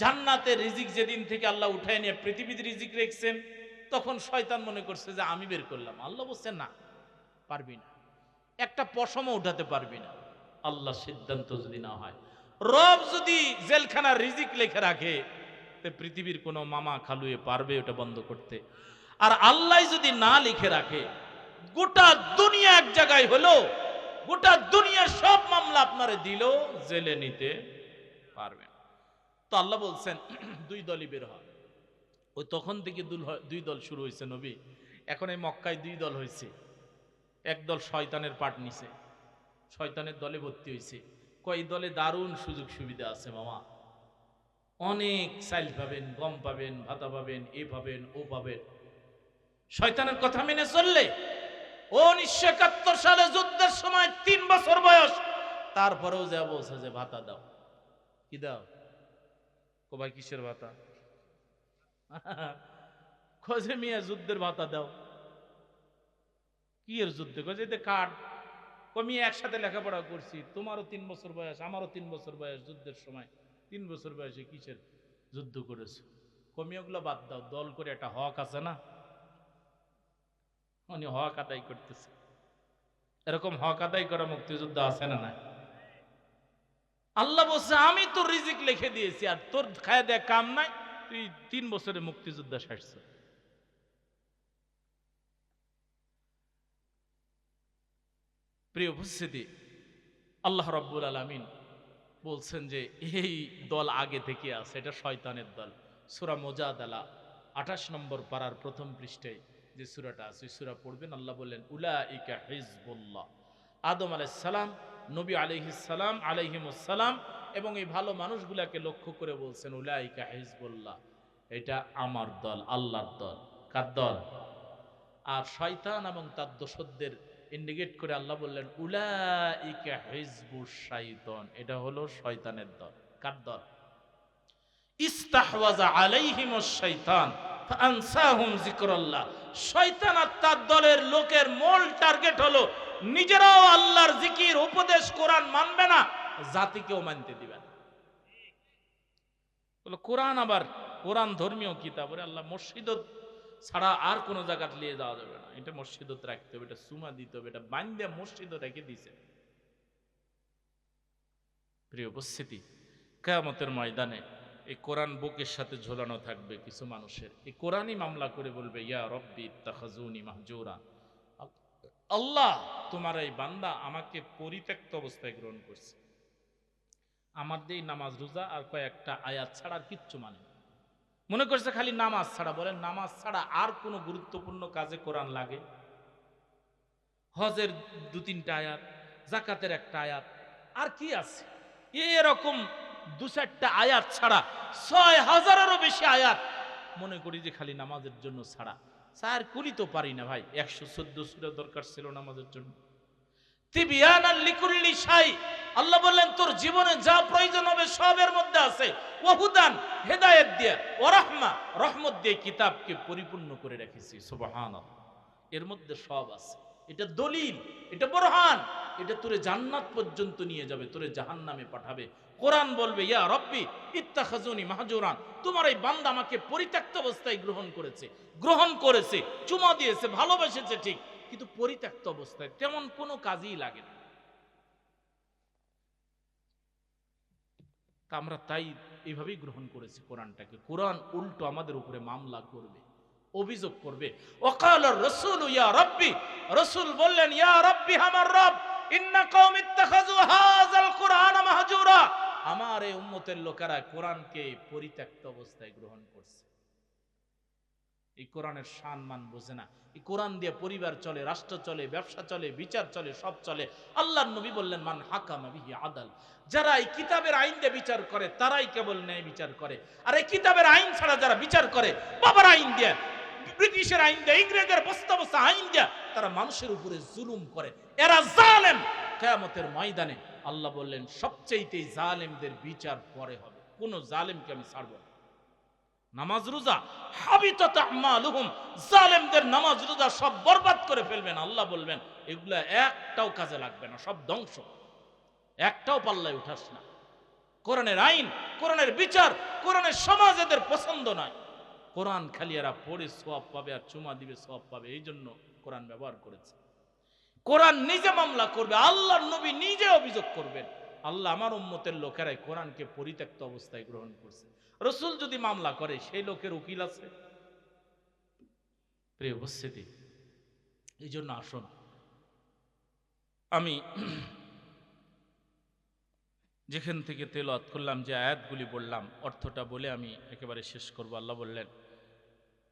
জান্নাতের রিজিক যেদিন থেকে আল্লাহ উঠায় নিয়ে পৃথিবীতে রিজিক রেখেছেন, তখন শয়তান মনে করছে যে আমি বের করলাম। আল্লাহ বলছেন না, পারবি না, একটা পশমও উঠাতে পারবি না। আল্লাহ সিদ্ধান্ত যদি না হয়, রব যদি জেলখানার রিজিক লিখে রাখে, তে পৃথিবীর কোনো মামা খালুয়ে পারবে ওটা বন্ধ করতে? আর আল্লাহ যদি না লিখে রাখে, গোটা দুনিয়া এক জায়গায় হলো, গোটা দুনিয়ার সব মামলা আপনারে দিল, জেলে নিতে পারবেন। তো আল্লাহ বলছেন 2 দলই বের হয়। ওই তখন থেকে 2 দল শুরু হয়েছে নবী। এখন এই মক্কায় 2 দল হয়েছে। এক দল শয়তানের পাট নিছে, শয়তানের দলে ভর্তি হয়েছে। কয় দলে দারুণ সুযোগ সুবিধা আছে মামা, অনেক চাইল পাবেন, গম পাবেন, ভাতা পাবেন, এ পাবেন, ও পাবেন। শয়তানের কথা মেনে চললে, 1971 সালে যুদ্ধের সময় 3 বছর বয়স, তারপরেও যা বলছে যে ভাতা দাও। কি দাও? কো ভাই কিসের ভাতা? খোঁজে মিয়া যুদ্ধের ভাতা দাও। কি এর যুদ্ধে? খোঁজে কার্ড। কমিয়ে একসাথে লেখাপড়া করছি, তোমারও 3 বছর বয়স, আমারও 3 বছর বয়স, যুদ্ধের সময় 3 বছর বয়সে কিসের যুদ্ধ করেছো? কমিয়েগুলো বাদ দাও, দল করে একটা হক আছে না, উনি হক আদায় করতেছে। এরকম হক আদায় করা মুক্তিযুদ্ধ আছে না? না। আল্লাহ বলছে আমি তোর রিজিক লিখে দিয়েছি, আর তোর খায় দেয় কাম নাই, তুই 3 বছরে মুক্তিযুদ্ধ সারছ। প্রিয় উপস্থিতি, আল্লাহ রাব্বুল আলামিন বলছেন যে এই দল আগে থেকে আছে, এটা শয়তানের দল। সূরা মুজাদালা 28 নম্বর পারার প্রথম পৃষ্ঠায় যে সূরাটা আছে, সূরা পড়বেন। আল্লাহ বললেন উলাইকা হিজবুল্লাহ। আদম আলাইহিস সালাম, নবী আলাইহিস সালাম এবং এই ভালো মানুষগুলাকে লক্ষ্য করে বলছেন উলাইকা হিজবুল্লাহ, এটা আমার দল, আল্লাহর দল। কার দল? আর শয়তান এবং তার দোসরদের ইন্ডিকেট করে আল্লাহ বললেন উলাইকা হিজবুশ শাইতান, এটা হলো শয়তানের দল। কার দল? ইস্তাহওয়াজা আলাইহিমুশ শাইতান ফাআনসাহুম যিকরাল্লাহ। শয়তান আর তার দলের লোকের মূল টার্গেট হলো নিজেরাও আল্লাহর জিকির উপদেশ কোরআন মানবে না, জাতিকেও মানতে দিবে না। বলে কোরআন, আবার কোরআন ধর্মীয় কিতাব, বলে আল্লাহ মসজিদত ছাড়া আর কোন জায়গায় নিয়ে যাওয়া যাবে না, এটা মসজিদত রাখতে হবে, এটা সুমা দিতে হবে, এটা বান্ধে মসজিদে রেখে দিয়েছে। প্রিয় উপস্থিতি, কিয়ামতের ময়দানে এই কোরআন বুকের সাথে ঝোলানো থাকবে কিছু মানুষের, এই কোরআনই মামলা করে বলবে ইয়া রব্বি ইত্তাখাযুনি মাহজুরা, আল্লাহ তোমার এই বান্দা আমাকে পরিত্যক্ত অবস্থায় গ্রহণ করছে। আমার দিয়ে নামাজ রোজা আর কয়েকটা আয়াত ছাড়া আর কিচ্ছু মানে মনে করছে খালি নামাজ ছাড়া। বলেন নামাজ ছাড়া আর কোনো গুরুত্বপূর্ণ কাজে কোরআন লাগে? হজের 2-3টা আয়াত, জাকাতের একটা আয়াত, আর কি আছে? এরকম 2-4টা আয়াত ছাড়া 6000-এরও বেশি আয়াত মনে করি যে খালি নামাজের জন্য ছাড়া। স্যার কুলি তো পারি না ভাই, 114 সূরা দরকার ছিল নামাজের জন্য। তিবিয়ানাল লিকুল্লি শাই, আল্লাহ বললেন তোর জীবনে যা প্রয়োজন হবে সবের মধ্যে আছে। ওয়াহুদান, হেদায়েত দিয়ে, ওয়া রাহমা, রহমত দিয়ে কিতাবকে পরিপূর্ণ করে রেখেছি। সুবহানাল্লাহ, এর মধ্যে সব আছে। এটা দলিল, এটা বুরহান, এটা তোরে জান্নাত পর্যন্ত নিয়ে যাবে, তোরে জাহান্নামে পাঠাবে। কোরআন বলবে ইয়া রব্বি ইত্তাখাযুনি মাহজুরান, তোমার এই বান্দা আমাকে পরিত্যক্ত অবস্থায় গ্রহণ করেছে, চুমা দিয়েছে, ভালোবেসেছে ঠিক, কিন্তু পরিত্যক্ত অবস্থায়, তেমন কোনো কাজই লাগে না। তা আমরা তাই এইভাবেই গ্রহণ করেছি কোরআনটাকে। কোরআন উল্টো আমাদের উপরে মামলা করবে, অভিযোগ করবে। ওয়াকাল রাসূল ইয়া রাব্বি, রাসূল বললেন ইয়া রাব্বি, আমার রব, ইন্না কওমি ইত্তাখাযু হাযাল কুরআনা মাহজুরা, আমার এই উম্মতের লোকেরা কোরআনকে পরিত্যক্ত অবস্থায় গ্রহণ করছে। এই কোরআনের সম্মান বোঝে না। এই কোরআন দিয়ে পরিবার চলে, রাষ্ট্র চলে, ব্যবসা চলে, বিচার চলে, সব চলে। আল্লাহর নবী বললেন মান হাকামা বিহি আদাল, যারা এই কিতাবের আইন দিয়ে বিচার করে তারাই কেবল ন্যায় বিচার করে। আর এই কিতাবের আইন ছাড়া যারা বিচার করে, বাবার আইন দিয়ে, ব্রিটিশের আইন দিয়ে, ইংরেজের বস্তা বস্তা আইন দিয়ে তারা মানুষের উপরে জুলুম করে, এরা জালেম। কিয়ামতের ময়দানে আল্লাহ বললেন সবচেয়ে জালেমদের বিচার পরে হবে, কোন জালেমকে আমি ছাড়ব না। নামাজ রোজা হাবিতাত আমালুহুম, জালেমদের নামাজ রোজা সব বরবাদ করে ফেলবেন। আল্লাহ বলবেন এগুলা একটাও কাজে লাগবে না, সব ধ্বংস, একটাও পাল্লায় উঠাস না। কোরআনের আইন, কোরআনের বিচার, কোরআনের সমাজ এদের পছন্দ নয়। কোরআন খালি এরা পড়ে সওয়াব পাবে আর চুমা দিবে সওয়াব পাবে, এই জন্য কোরআন ব্যবহার করেছে। কোরআন নিজে মামলা করবে, আল্লাহর নবী নিজে অভিযোগ করবেন, আল্লাহ আমার উম্মতের লোকেরাই কোরআনকে পরিত্যক্ত অবস্থায় গ্রহণ করছে। রাসূল যদি মামলা করে সেই লোকের উকিল আছে? প্রিয় উপস্থিতি, এই জন্য আসুন, আমি যেখান থেকে তেলাওয়াত করলাম, যে আয়াতগুলি বললাম, অর্থটা বলে আমি একেবারে শেষ করব। আল্লাহ বললেন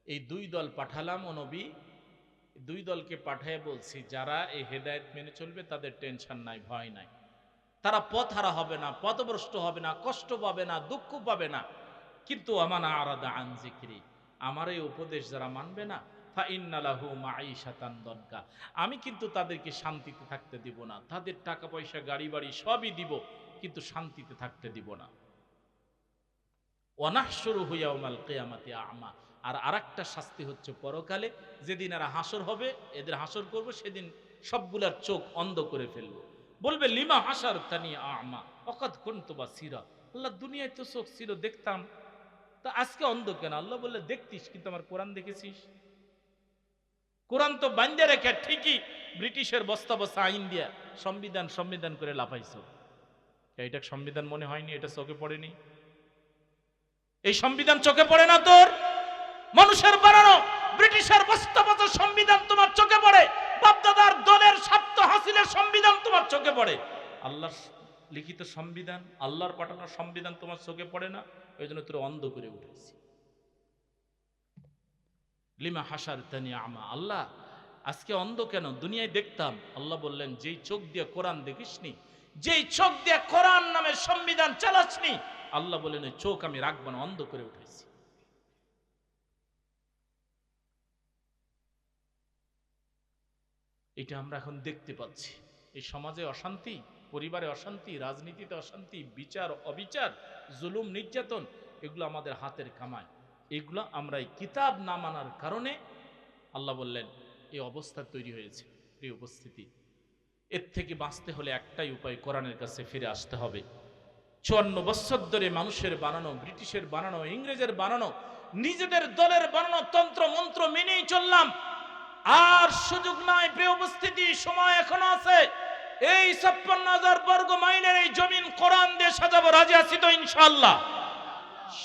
এই 2 দল পাঠালাম ও নবী, 2 দলকে পাঠিয়ে বলছি যারা এই হেদায়েত মেনে চলবে তাদের টেনশন নাই, ভয় নাই, তারা পথহারা হবে না, পথভ্রষ্ট হবে না, কষ্ট পাবে না, দুঃখ পাবে না। কিন্তু আমানা আরাদা আন যিকরি, আমার এই উপদেশ যারা মানবে না, ফা ইন্না লাহু মাঈশাতান দনকা, আমি কিন্তু তাদেরকে শান্তিতে থাকতে দিব না। তাদের টাকা পয়সা, গাড়ি বাড়ি সবই দিব, কিন্তু শান্তিতে থাকতে দিব না। ওয়া নাহশুরুহু ইয়াওমাল কিয়ামাতি আ'মা, আর আরেকটা শাস্তি হচ্ছে পরকালে, যেদিন এরা হাসর হবে, এদের হাসর করব, সেদিন সবগুলার চোখ অন্ধ করে ফেলব। বলবে লিমা হাসারতানি আ'মা ওয়াকাদ কুনতু বাসীরা, আল্লাহ দুনিয়ায় তো চোখ ছিল, দেখতাম, তা আজকে অন্ধ কেন? আল্লাহ বললে দেখতিস, কিন্তু আমার কোরআন দেখেছিস? কোরআন তো বান্ধে রেখে ঠিকই ব্রিটিশের বস্তা বস্তা আইন দিয়া সংবিধান করে লাফাইছ। এটা সংবিধান মনে হয়নি? এটা চোখে পড়েনি? এই সংবিধান চোখে পড়ে না তোর? মানুষের বানানো ব্রিটিশের বস্তা বস্তা সংবিধান তোমার চোখে পড়ে, বাপদাদার দলের স্বার্থ হাসিলের সংবিধান তোমার চোখে পড়ে, আল্লাহর লিখিত সংবিধান, আল্লাহর পাঠানো সংবিধান তোমার চোখে পড়ে না। ওই জন্য তোর অন্ধ করে উঠেছি। লিমা হাসারতানি আমা, আল্লাহ আজকে অন্ধ কেন? দুনিয়ায় দেখতাম। আল্লাহ বললেন যেই চোখ দিয়ে কোরআন দেখিসনি, যেই চোখ দিয়ে কোরআন নামে সংবিধান চালাসনি, আল্লাহ বললেন ওই চোখ আমি রাখবো না, অন্ধ করে উঠেছি। এটা আমরা এখন দেখতে পাচ্ছি। এই সমাজে অশান্তি, পরিবারে অশান্তি, রাজনীতিতে অশান্তি, বিচার অবিচার, জুলুম নির্যাতন, এগুলো আমাদের হাতের কামাই। এগুলো আমরা এই কিতাব না মানার কারণে আল্লাহ বললেন এই অবস্থা তৈরি হয়েছে। প্রিয় উপস্থিতি, এর থেকে বাঁচতে হলে একটাই উপায়, কোরআনের কাছে ফিরে আসতে হবে। 54 বছর ধরে মানুষের বানানো, ব্রিটিশের বানানো, ইংরেজের বানানো, নিজেদের দলের বানানো তন্ত্র মন্ত্র মেনেই চললাম। আর সুযোগ নাই। প্রিয় উপস্থিতি, সময় এখনো আছে। এই 56,000 বর্গ মাইলের এই জমিন কোরআন দিয়ে সাজাবো, রাজি আছি তো ইনশাআল্লাহ?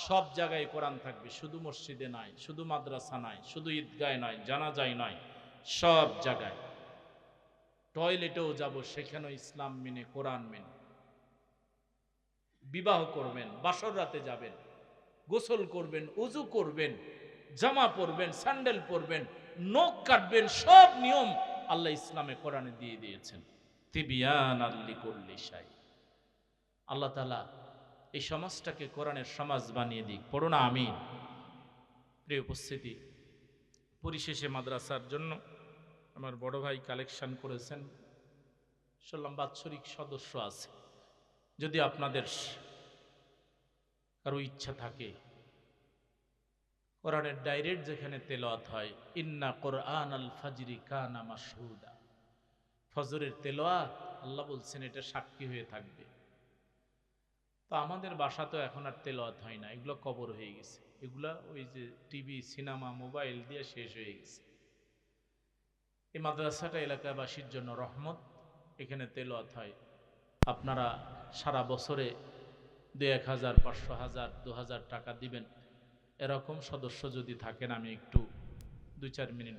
সব জায়গায় কোরআন থাকবে, শুধু মসজিদে নাই, শুধু মাদ্রাসা নাই, শুধু ঈদগায় নয়, জানাজায় নয়, সব জায়গায়। টয়লেটেও যাব, সেখানেও ইসলাম মেনে, কোরআন মেনে। বিবাহ করবেন, বাসর রাতে যাবেন, গোসল করবেন, উজু করবেন, জামা পরবেন, স্যান্ডেল পরবেন, নখ কাটবেন, সব নিয়ম আল্লাহ ইসলামে কোরআনে দিয়ে দিয়েছেন। তিবিয়ানাল লিকুল্লি শাই। আল্লাহ তাআলা এই সমাজটাকে কোরআনের সমাজ বানিয়ে দিক, পড়ো না আমিন। প্রিয় উপস্থিতি, পরিশেষে মাদ্রাসার জন্য আমার বড় ভাই কালেকশন করেছেন, শুনলাম বাৎসরিক সদস্য আছে। যদি আপনাদের কারো ইচ্ছা থাকে, কোরআনের ডাইরেক্ট যেখানে তেলাওয়াত হয়, ইন্না কোরআন আল ফাজরি কানা মাশহুদা, ফজরের তেলাওয়াত আল্লাহ বলছেন এটা সাক্ষী হয়ে থাকবে। তো আমাদের বাসা তো এখন আর তেলাওয়াত হয় না, এগুলো কবর হয়ে গেছে। এগুলা ওই যে টিভি, সিনেমা, মোবাইল দিয়ে শেষ হয়ে গেছে। এই মাদ্রাসাটা এলাকাবাসীর জন্য রহমত, এখানে তেলাওয়াত হয়। আপনারা সারা বছরে 2,000, 500, 2,000 টাকা দিবেন। এরকম সদস্য যদি থাকেন, আমি একটু 2-4 মিনিট